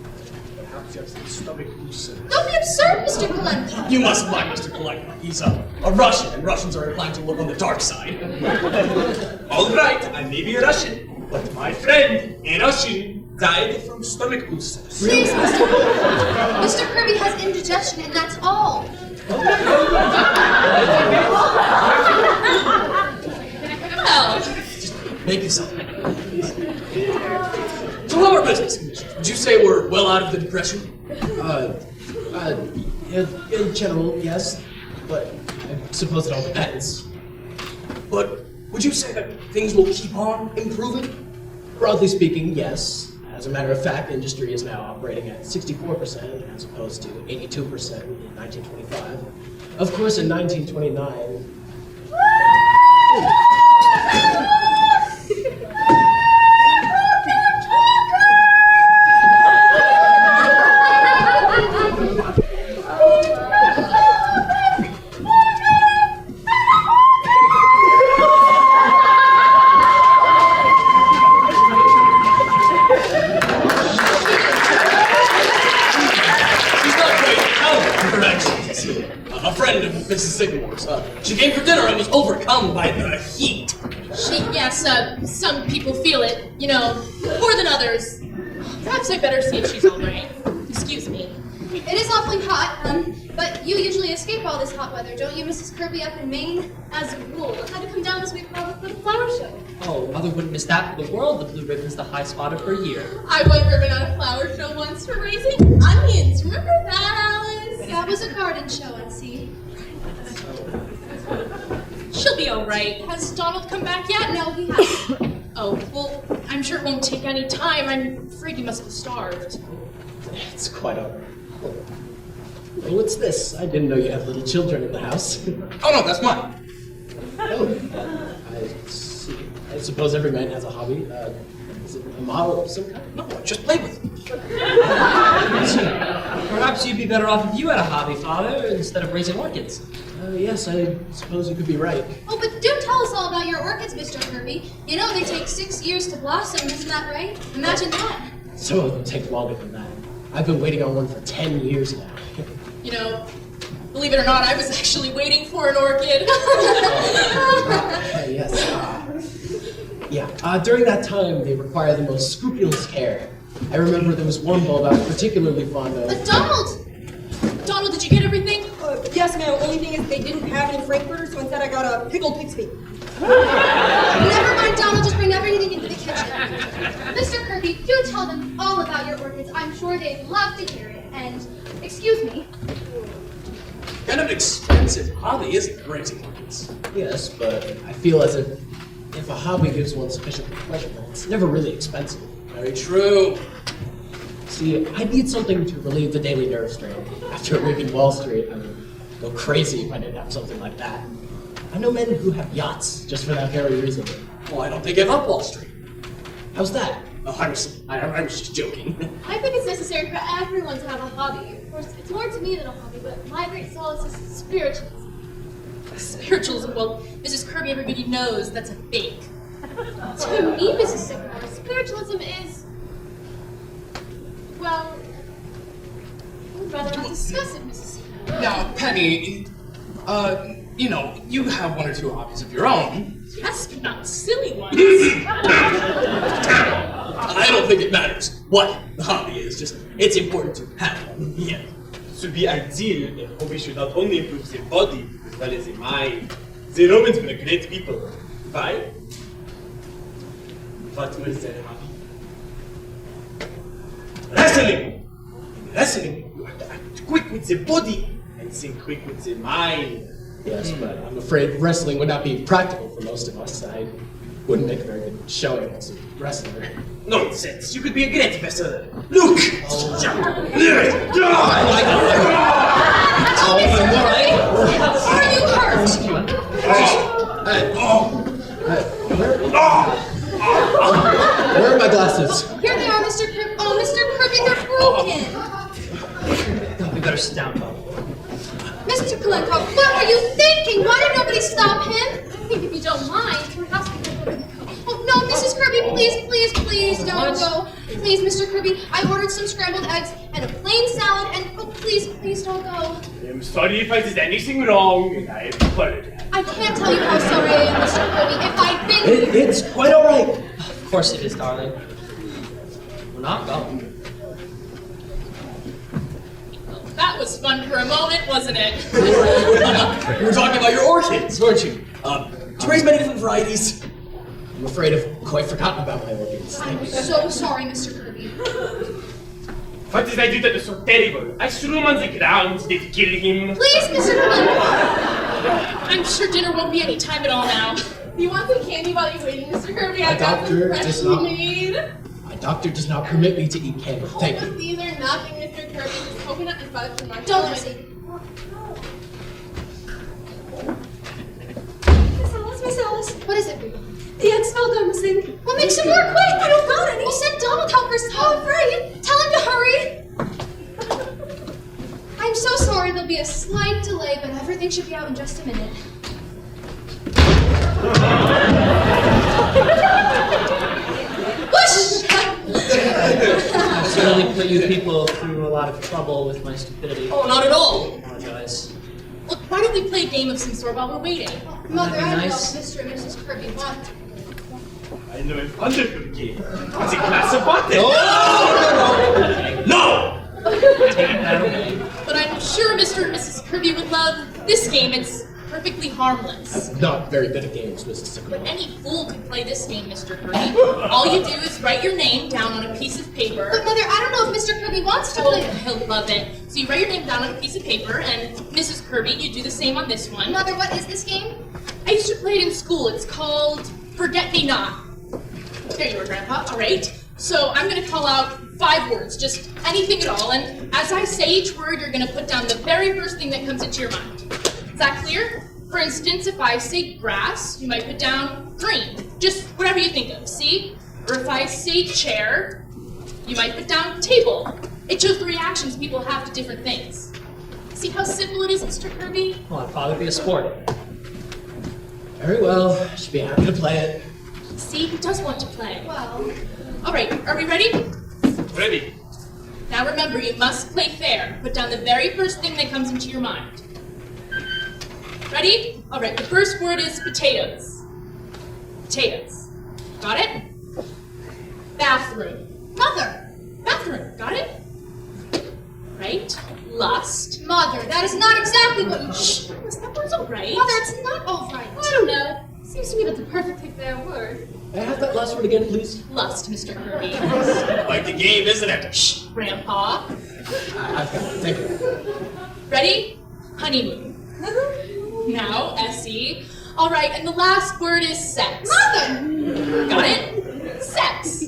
Perhaps you have some stomach ulcer. don't be absurd, Mr. Kalenka. You must like Mr. Kalenkov. He's a Russian, and Russians are inclined to look on the dark side. All right, I may be a Russian, but my friend, a Russian, died from stomach ulcers. Please, Mr. Kirby has indigestion, and that's all. Well, Make yourself. So how are business? Would you say we're well out of the depression? In general, yes, but I suppose it all depends. But would you say that things will keep on improving? Broadly speaking, yes. As a matter of fact, industry is now operating at 64% as opposed to 82% in 1925. Of course, in 1929... She came for dinner and was overcome by the heat. Yes, some people feel it, more than others. Perhaps I better see if she's all right. Excuse me. It is awfully hot, but you usually escape all this hot weather, don't you, Mrs. Kirby, up in Maine? As a rule, I had to come down this week for the flower show. Oh, Mother wouldn't miss that for the world. The blue ribbon's the high spot of her year. I won ribbon on a flower show once for raising onions. Remember that, Alice? That was a garden show, I see. She'll be all right. Has Donald come back yet? No, he hasn't. Oh, well, I'm sure it won't take any time. I'm afraid he must have starved. It's quite all right. Oh, what's this? I didn't know you had little children in the house. Oh no, that's mine. Oh, I see. I suppose every man has a hobby. Is it a model of some kind? No, just play with it. Perhaps you'd be better off if you had a hobby, Father, instead of raising orchids. Yes, I suppose you could be right. Oh, but do tell us all about your orchids, Mr. Kirby. You know they take 6 years to blossom, isn't that right? Imagine that. Some of them take longer than that. I've been waiting on one for 10 years now. Believe it or not, I was actually waiting for an orchid. Yes. During that time, they require the most scrupulous care. I remember there was one bulb I was particularly fond of. Donald! Donald, did you get everything? Yes, ma'am. Only thing is they didn't have any frankfurters, so instead I got a pickled pig's feet. Never mind, Donald, just bring everything into the kitchen. Mr. Kirby, do tell them all about your orchids. I'm sure they'd love to hear it. And, excuse me. Kind of expensive hobby, isn't it, raising orchids? Yes, but I feel as if a hobby gives one sufficient pleasure, it's never really expensive. Very true. See, I need something to relieve the daily nerve strain. After leaving Wall Street, I would go crazy if I didn't have something like that. I know men who have yachts just for that very reason. Well, I don't think give up Wall Street. How's that? Oh, I was just joking. I think it's necessary for everyone to have a hobby. Of course, it's more to me than a hobby, but my great solace is spiritualism. Spiritualism? Well, Mrs. Kirby, everybody knows that's a fake. To me, Mrs. Sycamore, spiritualism is, well, I would rather not discuss it, Mrs. Sycamore. Now, Penny, you have one or two hobbies of your own. Yes, but not silly ones. I don't think it matters what the hobby is, just it's important to have one. Yeah. To be ideal, a hobby should not only improve the body as well as the mind. The Romans were great people. Why? What was their hobby? Wrestling! In wrestling, you have to act quick with the body and think quick with the mind. Yes, but I'm afraid wrestling would not be practical for most of us. I wouldn't make a very good showing as a wrestler. Nonsense! You could be a great wrestler. Look! Are you hurt? Where are my glasses? Here they are, Mr. Kirby. Oh, Mr. Kirby, they're broken. We better sit down, Father. Mr. Kalenko, what were you thinking? Why did nobody stop him? I think if you don't mind, perhaps we can go. Oh, no, Mrs. Kirby, please, don't go. Please, Mr. Kirby, I ordered some scrambled eggs and a plain salad, and please don't go. I'm sorry if I did anything wrong, and I apologize. I can't tell you how sorry I am, Mr. Kirby. If I'd been... It's quite all right. Of course it is, darling. We're not going. That was fun for a moment, wasn't it? You were talking about your orchids, weren't you? To raise many different varieties. I'm afraid I've quite forgotten about my orchids. I'm so sorry, Mr. Kirby. What did I do that was so terrible? I threw him on the ground, did kill him. Please, Mr. Kalenko. I'm sure dinner won't be any time at all now. You want some candy while you're waiting, Mr. Kirby? My I got some doctor does freshly not- made. My doctor does not permit me to eat candy. Thank you. These are nothing, Mr. Kirby. Just coconut and fudge and Don't marshmallow. listen. Miss Alice, What is it? the eggs fell down the sink. Well, make some more quick. I don't got any. Well, send Donald help us. Oh, right. Tell him to hurry. I'm so sorry. There'll be a slight delay, but everything should be out in just a minute. Whoosh! I've certainly put you people through a lot of trouble with my stupidity. Oh, not at all. I apologize. Well, why don't we play a game of some sort while we're waiting? Mother, I don't know if nice. Mr. and Mrs. Kirby want to. I know ein wonderful game. It's a glass of water. No! Take that away. But I'm sure Mr. and Mrs. Kirby would love this game. It's perfectly harmless. I'm not very good at games, Mrs. But Sycamore. any fool could play this game, Mr. Kirby. All you do is write your name down on a piece of paper. But Mother, I don't know if Mr. Kirby wants to Oh, play. he'll love it. So you write your name down on a piece of paper, and Mrs. Kirby, you do the same on this one. Mother, what is this game? I used to play it in school. It's called Forget Me Not. There you are, Grandpa. All right. So I'm going to call out 5 words, just anything at all. And as I say each word, you're going to put down the very first thing that comes into your mind. Is that clear? For instance, if I say grass, you might put down green. Just whatever you think of, see? Or if I say chair, you might put down table. It shows the reactions people have to different things. See how simple it is, Mr. Kirby? Come on, Father, be a sport. Very well. Should be happy to play it. See, he does want to play. Well, All right, are we ready? Ready? Now remember, you must play fair. Put down the very first thing that comes into your mind. Ready? All right, the first word is potatoes. Potatoes. Got it? Bathroom. Mother! Bathroom. Got it? Right? Lust. Mother, that is not exactly what you. Shh. That word's all right. Mother, it's not all right. I don't know. Seems to me that's a perfectly fair word. May I have that last word again, please? Lust, Mr. Kirby. Like the game, isn't it? Shh, Grandpa. I've got it. Thank you. Ready? Honeymoon. Now, Essie. All right, and the last word is sex. Mother! Got it? Sex.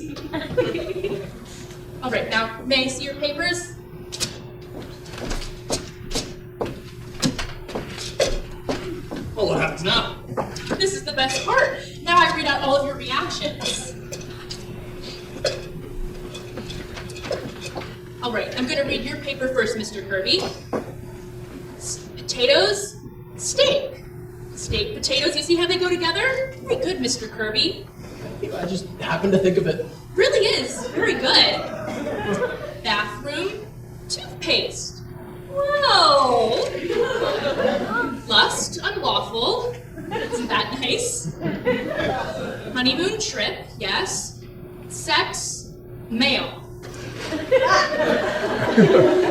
All right, now, may I see your papers? Well, what happens now? This is the best part. Now I read out all of your reactions. All right, I'm gonna read your paper first, Mr. Kirby. Potatoes, steak. Steak, potatoes, you see how they go together? Very good, Mr. Kirby. I just happened to think of it. Really is, very good. Bathroom, toothpaste. Wow. Lust, unlawful. Isn't that nice? Honeymoon trip, yes. Sex, male.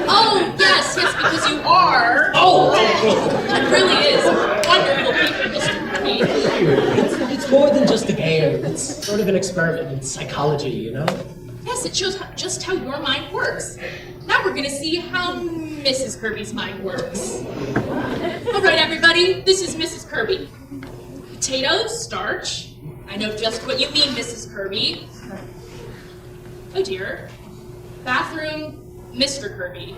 Oh, yes, because you are. Oh! It really is. Wonderful paper, Mr. Kirby. It's more than just a game. It's sort of an experiment in psychology, you know? Yes, it shows just how your mind works. Now we're gonna see how Mrs. Kirby's mind works. All right, everybody, this is Mrs. Kirby. Potatoes, starch. I know just what you mean, Mrs. Kirby. Oh dear. Bathroom, Mr. Kirby.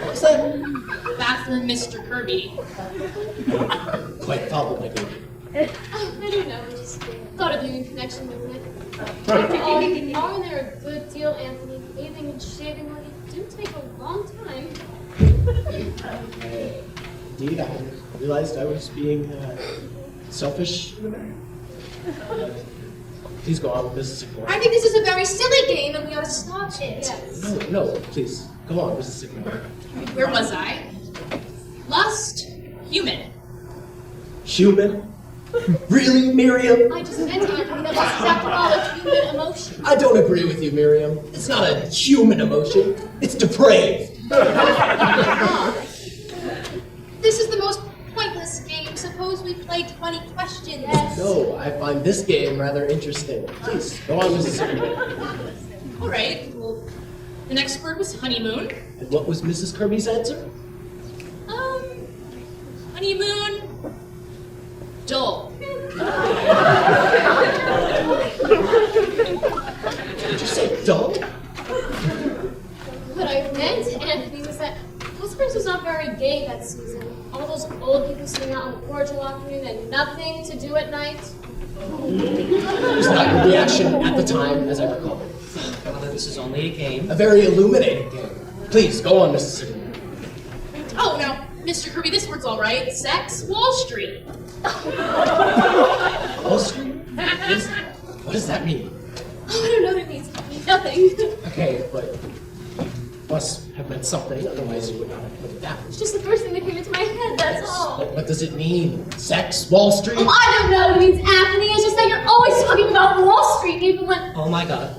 What's that? Bathroom, Mr. Kirby. Quite followed, my baby. Oh, I don't know. I just thought of you in connection with it. Are there a good deal, Anthony? Bathing and shaving like it do take a long time. Indeed, I realized I was being selfish. Please go on with Mrs. Sycamore. I think this is a very silly game and we ought to stop it. Yes. No, please. Go on, Mrs. Sycamore. Where was I? Lust, human. Human? Really, Miriam? I just meant, Anthony, that lust is after all a human emotion. I don't agree with you, Miriam. It's not a human emotion. It's depraved. This is the most pointless game. Suppose we play 20 questions. No, I find this game rather interesting. Please, go on, Mrs. Sycamore. All right. Well, the next word was honeymoon. And what was Mrs. Kirby's answer? Honeymoon. Dull. Did you say dull? What I meant, Anthony, was that Whispers was not very gay that season. All those old people sitting out on the porch all afternoon and nothing to do at night. Was that your reaction at the time, as I recall? Father, this is only a game. A very illuminating game. Please, go on, Mrs. Sycamore. Oh, now, Mr. Kirby, this word's all right. Sex, Wall Street. Wall Street? What does that mean? Oh, I don't know what it means. Nothing. Okay, but Must have meant something, otherwise you would not have put it down. It's just the first thing that came into my head, that's all. What does it mean? Sex? Wall Street? Oh, I don't know what it means, Anthony. It's just that you're always talking about Wall Street, even when... Oh my god.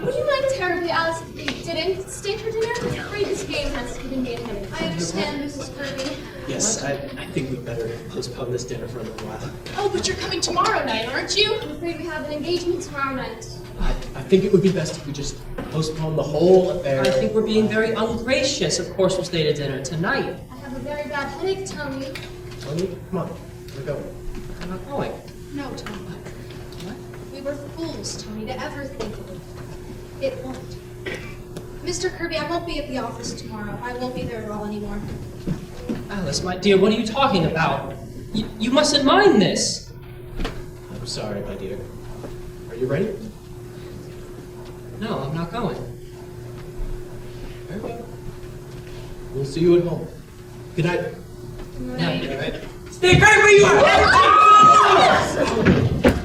Would you mind terribly, Alice, if we didn't stay for dinner? I'm afraid this game has to be made him. I understand, Mrs. Kirby. Yes, I think we'd better postpone this dinner for a little while. Oh, but you're coming tomorrow night, aren't you? I'm afraid we have an engagement tomorrow night. I think it would be best if we just postpone the whole affair. I think we're being very ungracious. Of course we'll stay to dinner tonight. I have a very bad headache, Tony. Tony, come on, we're going. I'm not going. No, Tony. What? We were fools, Tony, to ever think of it. It won't. Mr. Kirby, I won't be at the office tomorrow. I won't be there at all anymore. Alice, my dear, what are you talking about? You mustn't mind this. I'm sorry, my dear. Are you ready? No, I'm not going. Very well. We'll see you at home. Good night. No. Stay right where you are!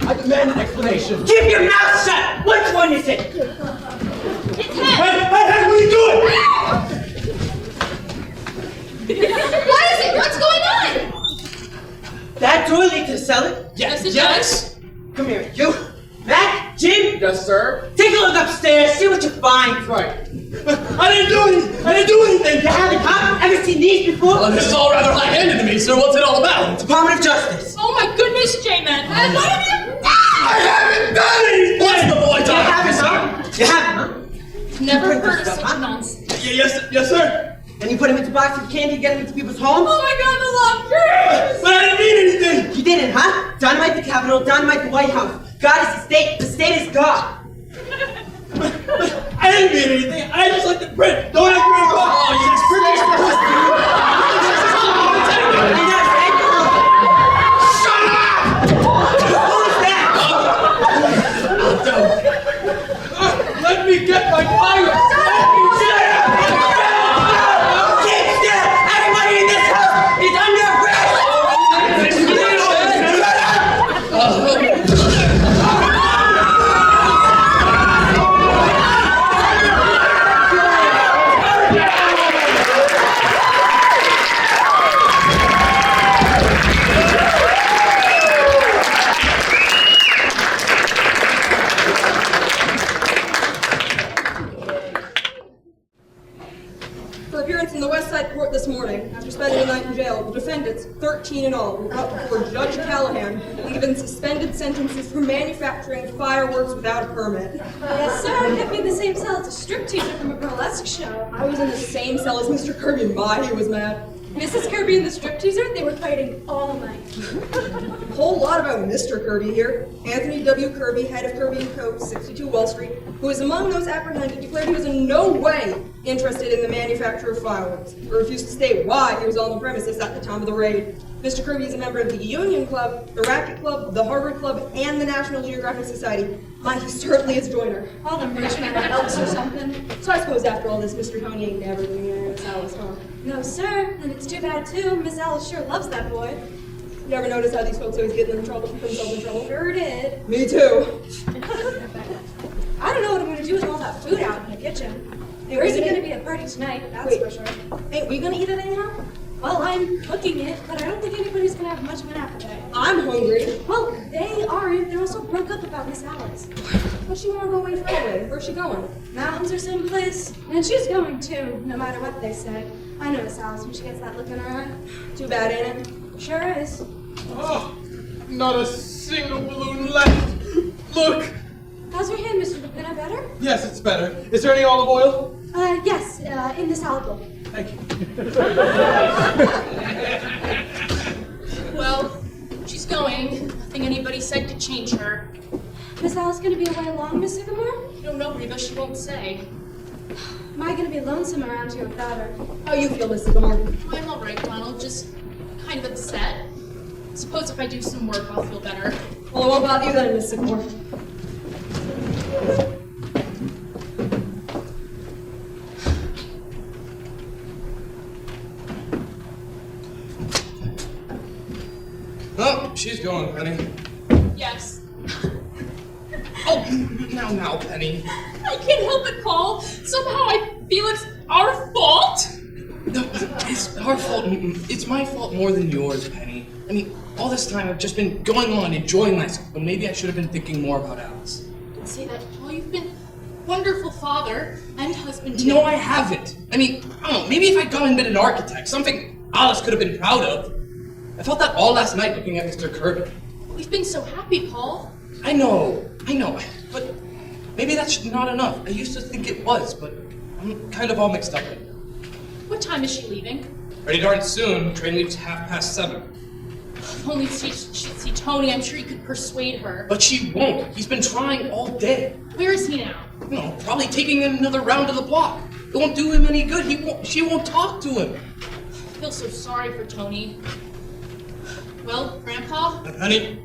I demand an explanation. Keep your mouth shut! Which one is it? It's him! Hey, what are you doing? What is it? What's going on? That toilet to sell it? Yes, it Yes! Come here, you. Matt, Jim, Yes, sir. take a look upstairs, see what you find. Right. I didn't do anything! I didn't do anything! You haven't, huh? Ever seen these before? Well, this is all rather high-handed to me, sir. What's it all about? Department of Justice. Oh my goodness, J-Man! And what have you done? I haven't done anything! What's the boy You talking haven't, to, huh? sir? You haven't, huh? Never Print heard of this such stuff, huh? nonsense. Yes, sir. And you put them into boxes of candy, get them into people's homes? Oh my god, the love But I didn't mean anything. You didn't, huh? Dynamite the Capitol, dynamite the White House. God is the state is God. I didn't mean anything. I just like to print. Don't ask me about. Oh, yes, pretty You know what I'm saying? Shut up! Who's that? Let me get my fire. Keep still! Everybody in this house is under arrest! For appearance in the West Side Court this morning, after spending the night in jail, the defendants, 13 in all, were brought before Judge Callahan and given suspended sentences for manufacturing fireworks without a permit. Yes, sir. I kept me in the same cell as a strip teaser from a burlesque show. I was in the same cell as Mr. Kirby, and my, he was mad. Mrs. Kirby and the stripteaser, they were fighting all night. A whole lot about Mr. Kirby here. Anthony W. Kirby, head of Kirby & Co., 62 Wall Street, who was among those apprehended, declared he was in no way interested in the manufacture of fireworks, or refused to state why he was on the premises at the time of the raid. Mr. Kirby is a member of the Union Club, the Racket Club, the Harvard Club, and the National Geographic Society. My, he certainly is joiner. All them rich men are elks or something. So I suppose after all this, Mr. Tony ain't never going to Miss Alice, huh? No, sir. And it's too bad, too. Miss Alice sure loves that boy. You ever notice how these folks always get in trouble, themselves in trouble? Sure did. Me too. I don't know what I'm going to do with all that food out in the kitchen. There isn't going to be a party tonight, that's Wait. for sure. Ain't we gonna eat it anyhow? Well, I'm cooking it, but I don't think anybody's going to have much of an appetite. I'm hungry. Well, they aren't. They're also broke up about Miss Alice. But she wanna go away for away. Where's she going? Mountains or someplace. And she's going too, no matter what they say. I know Miss Alice when she gets that look in her eye. Too bad, ain't it? Sure is. Oh, not a single balloon left. Look. How's your hand, Mr. Lupina? Better? Yes, it's better. Is there any olive oil? Yes, in the salad bowl. Thank you. Well, she's going. Nothing anybody said could change her. Miss Alice gonna be away long, Miss Sycamore? I don't know, Reba, she won't say. Am I gonna be lonesome around here without her? How you feel, Miss Sycamore? I'm all right, Donald, just kind of upset. Suppose if I do some work, I'll feel better. Well, I won't bother you then, Miss Sycamore. Oh, she's going, honey. Yes. Now, Penny. I can't help it, Paul. Somehow I feel it's our fault. No, it's our fault. It's my fault more than yours, Penny. I mean, all this time I've just been going on, enjoying myself, but maybe I should have been thinking more about Alice. Don't say that, Paul. You've been a wonderful father and husband, too. No, I haven't. I mean, I don't know, maybe if I'd gone and been an architect, something Alice could have been proud of. I felt that all last night looking at Mr. Kirby. We've been so happy, Paul. I know, but maybe that's not enough. I used to think it was, but I'm kind of all mixed up right now. What time is she leaving? Pretty darn soon. Train leaves 7:30. If only she'd see Tony, I'm sure he could persuade her. But she won't. He's been trying all day. Where is he now? No, probably taking another round of the block. It won't do him any good. She won't talk to him. I feel so sorry for Tony. Well, Grandpa? Penny,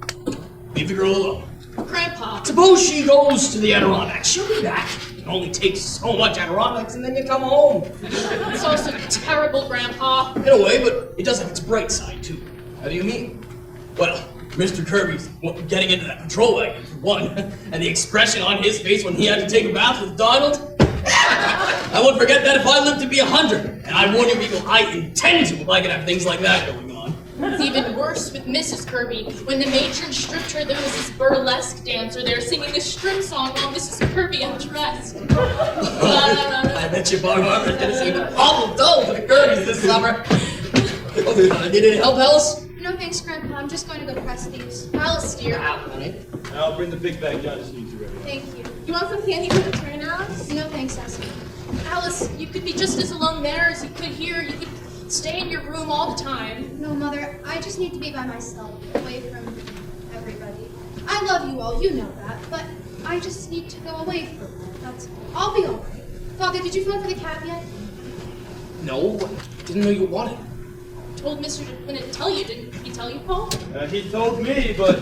leave the girl alone. Grandpa. Suppose she goes to the Adirondacks. She'll be back. It can only take so much Adirondacks and then you come home. It's also terrible, Grandpa. In a way, but it does have its bright side, too. How do you mean? Well, Mr. Kirby's getting into that patrol wagon, for one, and the expression on his face when he had to take a bath with Donald. I won't forget that if I live to be 100. And I warn you people, I intend to if I can have things like that going on. It's even worse with Mrs. Kirby. When the matron stripped her, there was this burlesque dancer there singing the strip song while Mrs. Kirby undressed. I bet you Mahwah is gonna see awful dull for the Kirbys this summer. Need any help, Alice? No thanks, Grandpa. I'm just going to go press these. Alice, dear. I'll bring the big bag John just needs you ready. Thank you. You want some candy for the trainer, Alice? No thanks, Essie. Alice, you could be just as alone there as you could here. You could stay in your room all the time. No, Mother, I just need to be by myself, away from everybody. I love you all, you know that, but I just need to go away for a minute, that's all. I'll be all right. Father, did you phone for the cab yet? No, didn't know you wanted it. Told Mr. Didn't tell you, didn't he tell you, Paul? He told me, but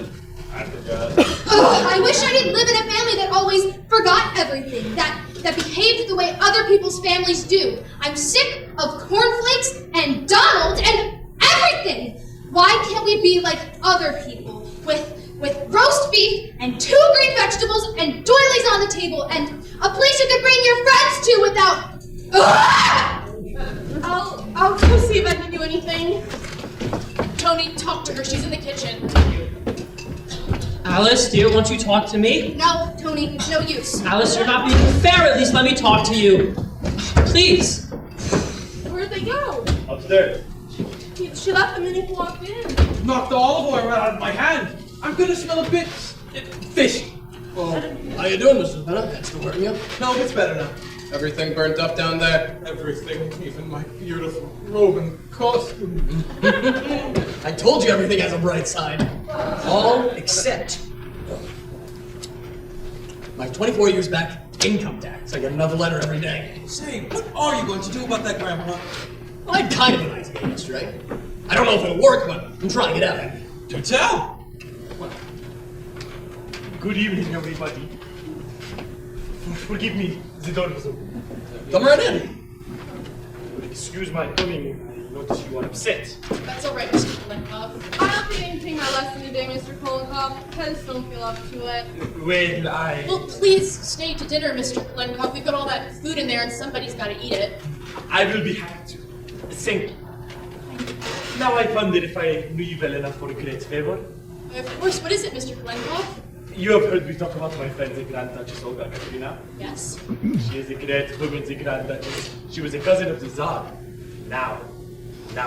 I forgot. Ugh, I wish I didn't live in a family that always forgot everything, that behaved the way other people's families do. I'm sick of cornflakes and Donald and everything. Why can't we be like other people with roast beef and 2 green vegetables and doilies on the table and a place you could bring your friends to without... Ugh! I'll go see if I can do anything. Tony, talk to her. She's in the kitchen. Alice, dear, won't you talk to me? No, Tony, it's no use. Alice, you're not being fair. At least let me talk to you. Please. Where'd they go? Upstairs. She left the minute you walked in. Knocked the olive oil out of my hand. I'm gonna smell a bit fishy. Well, how you doing, Mrs. Bennett? That's still hurting you? No, it's better now. Everything burnt up down there? Everything, even my beautiful robe and costume. I told you everything has a bright side. All except my 24 years back income tax. I get another letter every day. Say, what are you going to do about that, Grandpa? Well, I'd kind of an idea, Mr. Right? I don't know if it'll work, but I'm trying it out. Do tell. Good evening, everybody. Forgive me, the door was open. Come right in. Excuse my coming. I noticed you are upset. That's all right, Mr. Glencock. I'll be taking my lesson today, Mr. Kolikoff. Just don't feel up to it. Well, Well, please stay to dinner, Mr. Glencock. We've got all that food in there, and somebody's got to eat it. I will be happy to. Thank you. Now I wonder if I knew you well enough for a great favor. Of course. What is it, Mr. Glencock? You have heard me talk about my friend, the Grand Duchess Olga Katerina. Yes. She is a great woman, the Grand Duchess. She was a cousin of the Tsar. Now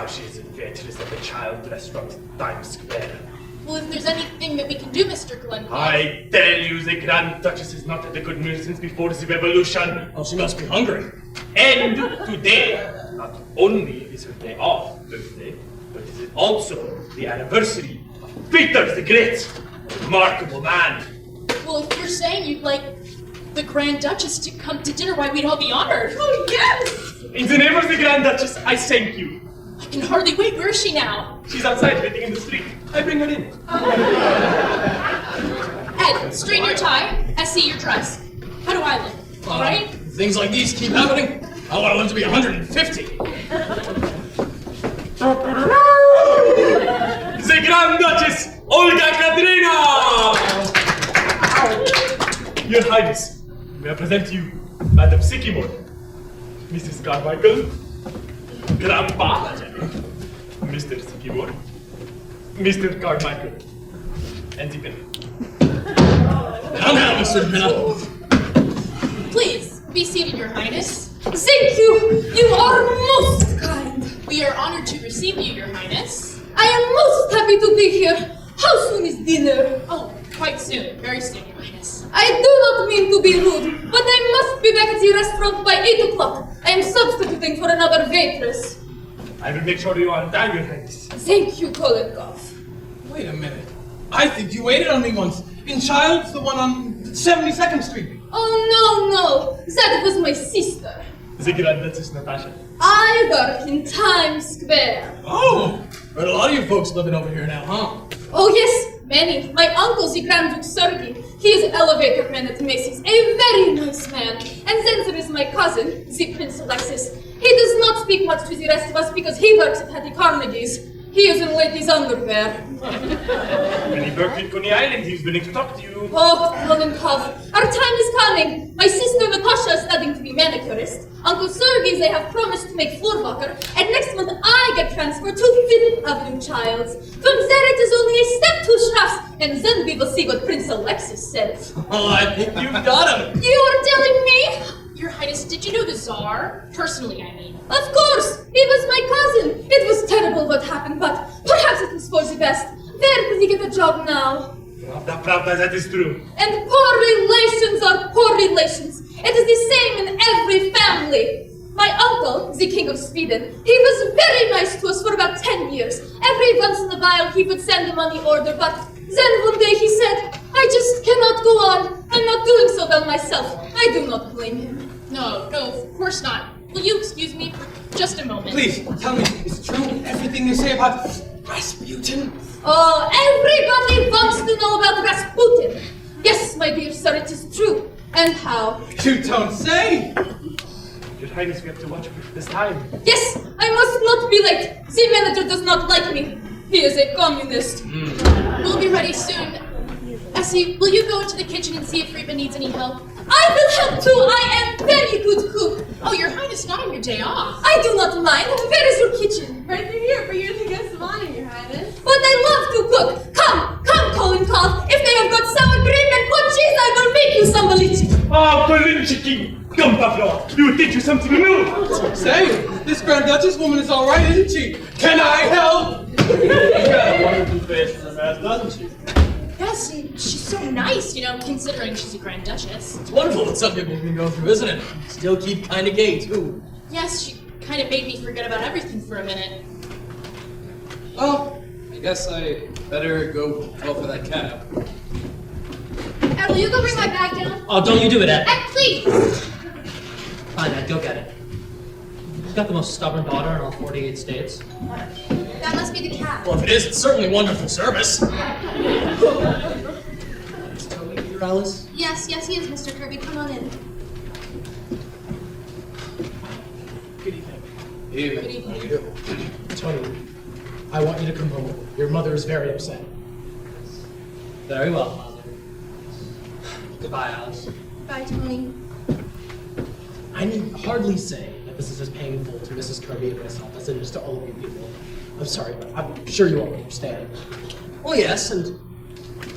she is in waitress at the child restaurant Times Square. Well, if there's anything that we can do, Mr. Glencock. I tell you, the Grand Duchess has not had a good meal since before the revolution. Oh, she must be hungry. And today, not only is her day off, birthday, but it is also the anniversary of Peter the Great, a remarkable man. Well, if you're saying you'd like the Grand Duchess to come to dinner, why, we'd all be honored. Oh, yes! In the name of the Grand Duchess, I thank you. I can hardly wait. Where is she now? She's outside waiting in the street. I bring her in. Ed, straighten your tie. Essie, your dress. How do I look? All right? If things like these keep happening, I want to live to be 150. The Grand Duchess, Olga Katerina! Your Highness, may I present to you Madam Sycamore, Mrs. Carmichael, Grandpa, Mr. Sycamore, Mr. Carmichael, and the Penny. Now, Mr. Penna. Please, be seated, Your Highness. Thank you. You are most kind. We are honored to receive you, Your Highness. I am most happy to be here. How soon is dinner? Oh, quite soon. Very soon, Your Highness. I do not mean to be rude, but I must be back at the restaurant by 8 o'clock. I am substituting for another waitress. I will make sure you are on time, Your Highness. Thank you, Kolokov. Wait a minute. I think you waited on me once. In Childs, the one on 72nd Street. Oh, no. That was my sister. The Grandduchess Natasha. I work in Times Square. Oh, but a lot of you folks living over here now, huh? Oh, yes, many. My uncle, the Grand Duke Sergei. He is elevator man at Macy's, a very nice man. And then there is my cousin, the Prince Alexis. He does not speak much to the rest of us because he works at Hattie Carnegie's. He is in ladies' underwear. When he worked in Coney Island, he was willing to talk to you. Oh, Kolinkov, our time is coming. My sister Natasha is studying to be manicurist. Uncle Sergei, they have promised to make floor walker. And next month I get transferred to 5th Avenue Childs. From there it is only a step to Shafts, and then we will see what Prince Alexis says. Oh, I think you've got him. You are telling me? Your Highness, did you know the Tsar? Personally, I mean. Of course, he was my cousin. It was terrible what happened, but perhaps it was for the best. Where will he get a job now? Pravda, that is true. And poor relations are poor relations. It is the same in every family. My uncle, the King of Sweden, he was very nice to us for about 10 years. Every once in a while he would send a money order, but then one day he said, I just cannot go on. I'm not doing so well myself. I do not blame him. No, of course not. Will you excuse me for just a moment? Please, tell me, is it true everything they say about Rasputin? Oh, everybody wants to know about Rasputin. Yes, my dear sir, it is true. And how? You don't say! Your Highness, we have to watch this time. Yes, I must not be late. The manager does not like me. He is a communist. We'll be ready soon. Essie, will you go into the kitchen and see if Reba needs any help? I will help too. I am very good cook. Oh, Your Highness, not on your day off. I do not mind. Where is your kitchen? Right through here for you to get some on, Your Highness. But I love to cook. Come, Kolinkov. If they have got sour cream and put cheese, I will make you some bolichki. Oh, Polinchiki! Come, Pavlov! You will teach you something new! Say, this Grand Duchess woman is all right, isn't she? Can I help? She's got a wonderful face for a man, doesn't she? Yes, and she's so nice, considering she's a Grand Duchess. It's wonderful what some people can go through, isn't it? Still keep kind of gay, too. Yes, she kind of made me forget about everything for a minute. Well, I guess I better go call for that cab. Ed, will you go bring my bag down? Oh, don't you do it, Ed. Ed, please! Fine, Ed, go get it. You've got the most stubborn daughter in all 48 states. That must be the cab. Well, if it is, it's certainly wonderful service. Is Tony here, Alice? Yes, he is, Mr. Kirby. Come on in. Good evening. Good evening. Tony, I want you to come home. Your mother is very upset. Very well, Father. Goodbye, Alice. Bye, Tony. I need hardly say that this is as painful to Mrs. Kirby and myself as it is to all of you people. I'm sorry, but I'm sure you all understand. Well, yes, and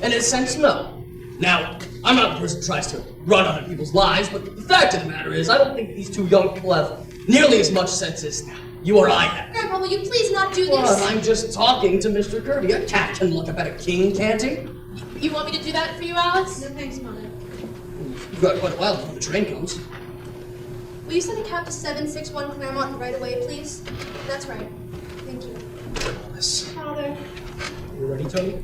in a sense, no. Now, I'm not the person who tries to run other people's lives, but the fact of the matter is, I don't think these two young people have nearly as much sense as you or I have. Grandpa, will you please not do Well, this? I'm just talking to Mr. Kirby. A cat can look up at a king, can't he? You want me to do that for you, Alice? No, thanks, Mother. You've got quite a while before the train comes. Will you send a cab to 761 Claremont right away, please? That's right. Thank you. Father. You ready, Tony?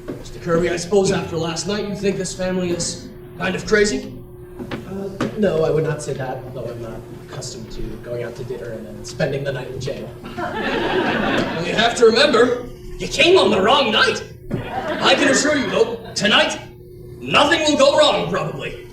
Mr. Kirby, I suppose after last night you think this family is kind of crazy? No, I would not say that, although I'm not accustomed to going out to dinner and then spending the night in jail. Well, you have to remember, you came on the wrong night. I can assure you, though, tonight, nothing will go wrong, probably.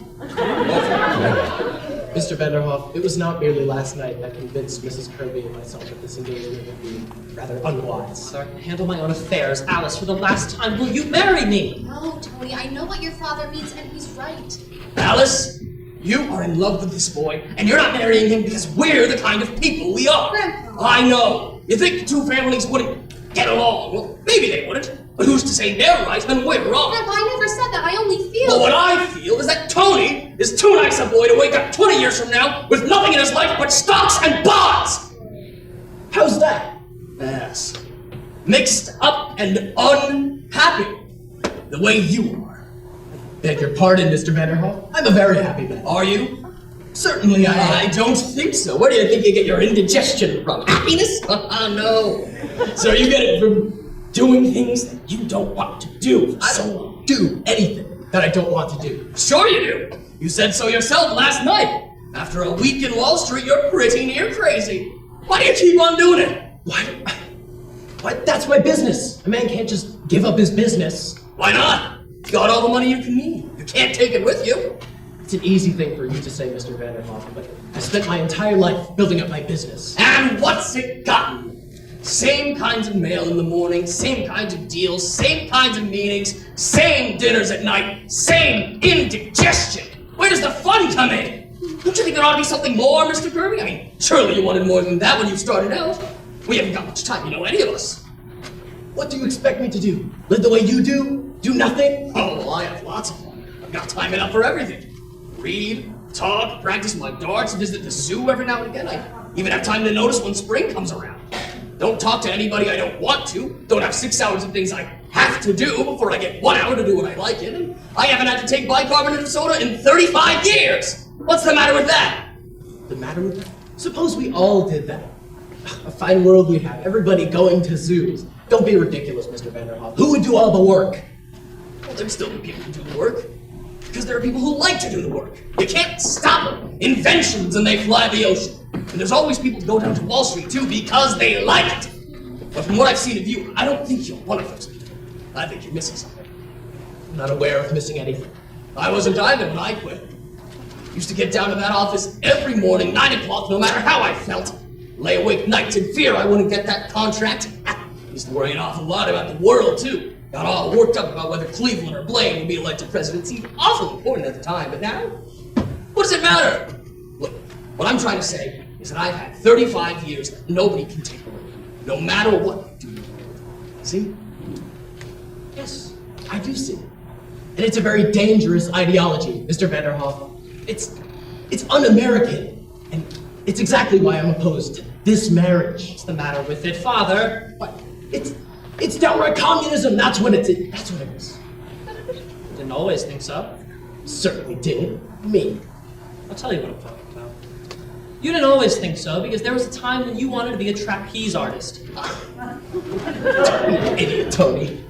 Mr. Vanderhoff, it was not merely last night that convinced Mrs. Kirby and myself that this engagement would be rather unwise. Sir, I can handle my own affairs. Alice, for the last time, will you marry me? No, Tony, I know what your father means, and he's right. Alice, you are in love with this boy, and you're not marrying him because we're the kind of people we are. Grandpa. I know. You think the two families wouldn't get along. Well, maybe they wouldn't. But who's to say they're right and we're wrong? Grandpa, I never said that. I only feel... Well, what I feel is that Tony is too nice a boy to wake up 20 years from now with nothing in his life but stocks and bonds. How's that? Yes. Mixed up and unhappy. The way you are. Beg your pardon, Mr. Vanderhoff. I'm a very happy man. Are you? Certainly I am. I don't think so. Where do you think you get your indigestion from? Happiness? No. So you get it from doing things that you don't want to do. I don't do anything that I don't want to do. Sure you do. You said so yourself last night. After a week in Wall Street, you're pretty near crazy. Why do you keep on doing it? Why, that's my business. A man can't just give up his business. Why not? You got all the money you can need. You can't take it with you. It's an easy thing for you to say, Mr. Vanderhoff, but I spent my entire life building up my business. And what's it gotten? Same kinds of mail in the morning, same kinds of deals, same kinds of meetings, same dinners at night, same indigestion. Where does the fun come in? Don't you think there ought to be something more, Mr. Kirby? I mean, surely you wanted more than that when you started out. We haven't got much time, any of us. What do you expect me to do? Live the way you do? Do nothing? Oh, well, I have lots of fun. I've got time enough for everything. Read, talk, practice my darts, visit the zoo every now and again. I even have time to notice when spring comes around. Don't talk to anybody I don't want to. Don't have 6 hours of things I have to do before I get 1 hour to do what I like in. And I haven't had to take bicarbonate of soda in 35 years. What's the matter with that? The matter with that? Suppose we all did that. A fine world we have. Everybody going to zoos. Don't be ridiculous, Mr. Vanderhoff. Who would do all the work? Well, there'd still be people who do the work. Because there are people who like to do the work. You can't stop them. Inventions and they fly the ocean. And there's always people who go down to Wall Street too because they like it. But from what I've seen of you, I don't think you're one of those people. I think you're missing something. I'm not aware of missing anything. I wasn't either when I quit. Used to get down to that office every morning, 9 o'clock, no matter how I felt. Lay awake nights in fear I wouldn't get that contract. Used to worry an awful lot about the world too. Got all worked up about whether Cleveland or Blaine would be elected president. It seemed awfully important at the time, but now, what does it matter? Look, what I'm trying to say is that I've had 35 years that nobody can take away, no matter what you do. See? Yes, I do see. And it's a very dangerous ideology, Mr. Vanderhoff. It's un-American, and it's exactly why I'm opposed to this marriage. What's the matter with it, Father? What? It's downright communism. That's what it is. That's what it is. Didn't always think so. Certainly did. Me. I'll tell you what I'm talking about. You didn't always think so because there was a time when you wanted to be a trapeze artist. Idiot, Tony.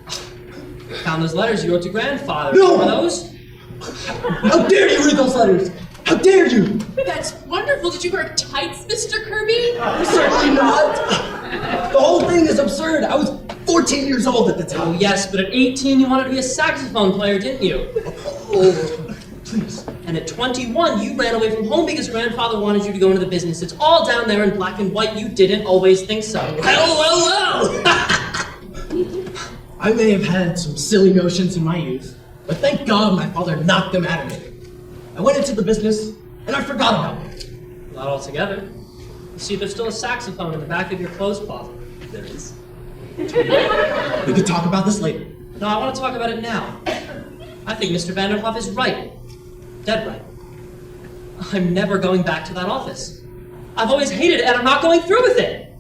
Found those letters you wrote to grandfather. No! Remember those? How dare you read those letters? How dare you? That's wonderful. Did you wear tights, Mr. Kirby? Certainly not. The whole thing is absurd. I was 14 years old at the time. Oh, yes, but at 18 you wanted to be a saxophone player, didn't you? Oh, please. And at 21 you ran away from home because grandfather wanted you to go into the business. It's all down there in black and white. You didn't always think so. Well. I may have had some silly notions in my youth, but thank God my father knocked them out of me. I went into the business, and I forgot about it. Not altogether. You see, there's still a saxophone in the back of your clothes closet. There is. We could talk about this later. No, I want to talk about it now. I think Mr. Vanderhoff is right. Dead right. I'm never going back to that office. I've always hated it, and I'm not going through with it.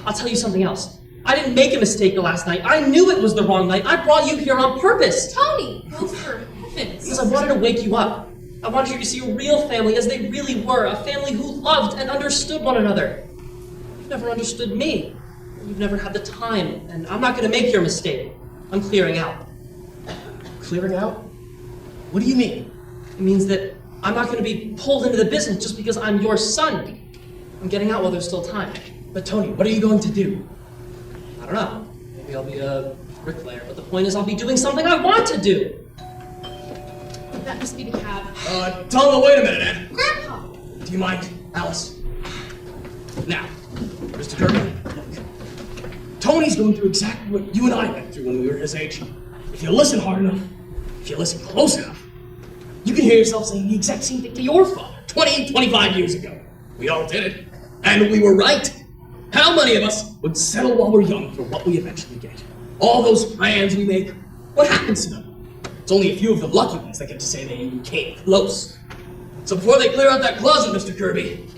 I'll tell you something else. I didn't make a mistake the last night. I knew it was the wrong night. I brought you here on purpose. Tony! Oh, for heavens. Because I wanted to wake you up. I wanted you to see a real family as they really were. A family who loved and understood one another. You've never understood me. You've never had the time, and I'm not going to make your mistake. I'm clearing out. Clearing out? What do you mean? It means that I'm not going to be pulled into the business just because I'm your son. I'm getting out while there's still time. But Tony, what are you going to do? I don't know. Maybe I'll be a bricklayer, but the point is I'll be doing something I want to do. That must be the cab. Tell him to wait a minute, Ed. Grandpa! Do you mind, Alice? Now, Mr. Kirby, Tony's going through exactly what you and I went through when we were his age. If you listen hard enough, if you listen close enough, you can hear yourself saying the exact same thing to your father 20, 25 years ago. We all did it, and we were right. How many of us would settle while we're young for what we eventually get? All those plans we make, what happens to them? It's only a few of the lucky ones that get to say they even came close. So before they clear out that closet, Mr. Kirby,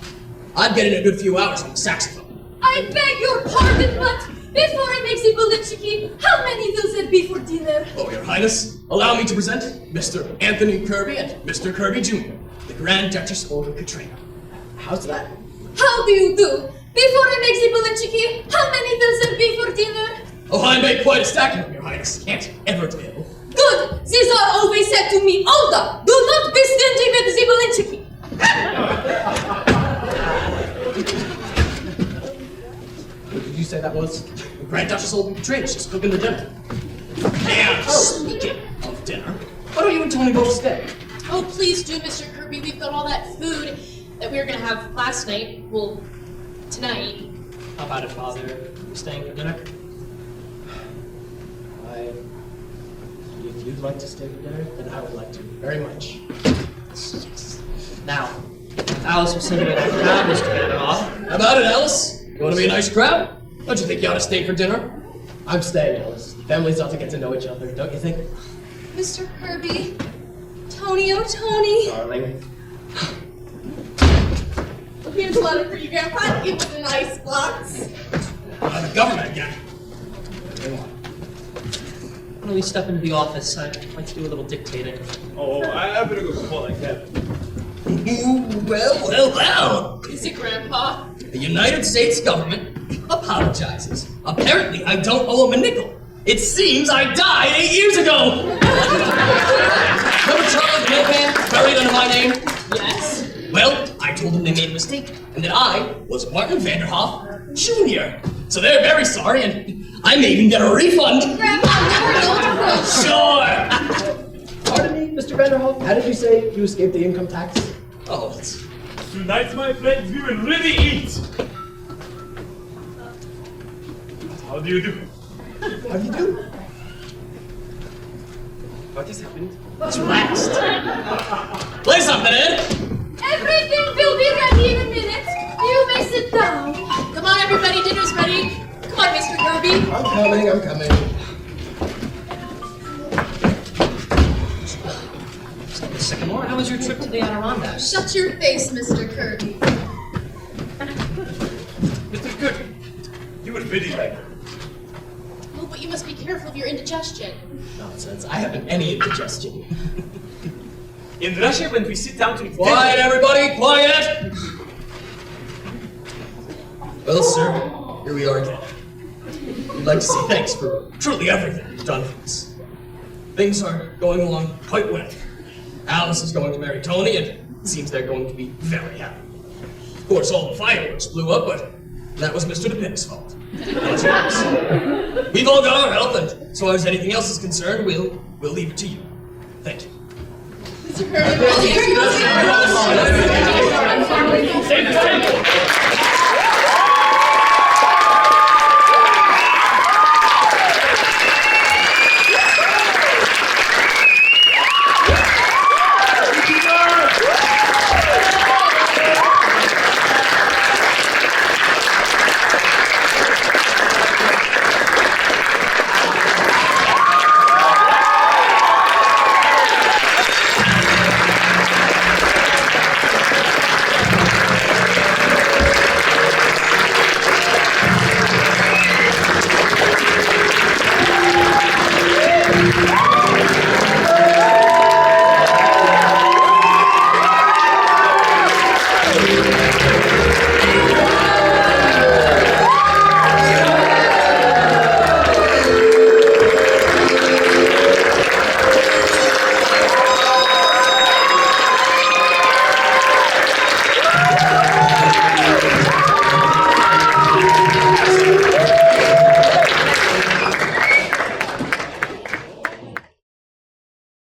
I'd get in a good few hours on the saxophone. I beg your pardon, but before I make the bulinchiki, how many will there be for dinner? Oh, Your Highness, allow me to present Mr. Anthony Kirby and Mr. Kirby Jr., the Grand Duchess over Katrina. How's that? How do you do? Before I make the bulinchiki, how many will there be for dinner? Oh, I make quite a stack of them, Your Highness. Can't ever tell. Good! These are always said to me, Olga, do not be stingy with the bulinchiki. What did you say that was? The Grand Duchess over Katrina, she's cooking the dinner. And speaking of dinner, why don't you and Tony both stay? Oh, please do, Mr. Kirby. We've got all that food that we were gonna have last night. Well, tonight. How about it, Father? You staying for dinner? If you'd like to stay for dinner, then I would like to very much. Yes. Now, Alice will send you a crowd, Mr. Vanderhoff. How about it, Alice? You want to be a nice crowd? Don't you think you ought to stay for dinner? I'm staying, Alice. Families ought to get to know each other, don't you think? Mr. Kirby. Tony, oh Tony. Darling. Here's a letter for you, Grandpa. It was an icebox. The government again. Why don't we step into the office? I'd like to do a little dictating. Oh, I better go call that cat. Well. Is it, Grandpa? The United States government apologizes. Apparently, I don't owe them a nickel. It seems I died 8 years ago. Remember Charlie the Milkman, buried under my name? Yes. Well, I told them they made a mistake, and that I was Martin Vanderhoff Jr. So they're very sorry, and I may even get a refund. Grandpa, never know the rules. Sure. Pardon me, Mr. Vanderhoff. How did you say you escaped the income tax? Oh, it's... Tonight, my friends, we will really eat. How do you do? How do you do? What has happened? It's relaxed. Play something, Ed. Everything will be ready in a minute. You may sit down. Come on, everybody. Dinner's ready. Come on, Mr. Kirby. I'm coming. Sycamore, how was your trip to the Adirondacks? Shut your face, Mr. Kirby. Mr. Kirby, you were very right. Oh, but you must be careful of your indigestion. Nonsense. I haven't any indigestion. In Russia, when we sit down to eat Quiet, everybody. Quiet. Well, sir, here we are again. We'd like to say thanks for truly everything you've done for us. Things are going along quite well. Alice is going to marry Tony, and it seems they're going to be very happy. Of course, all the fireworks blew up, but that was Mr. DePin's fault. Not yours. We've all got our help, and as far as anything else is concerned, we'll leave it to you. Thank you. Mr. Kirby,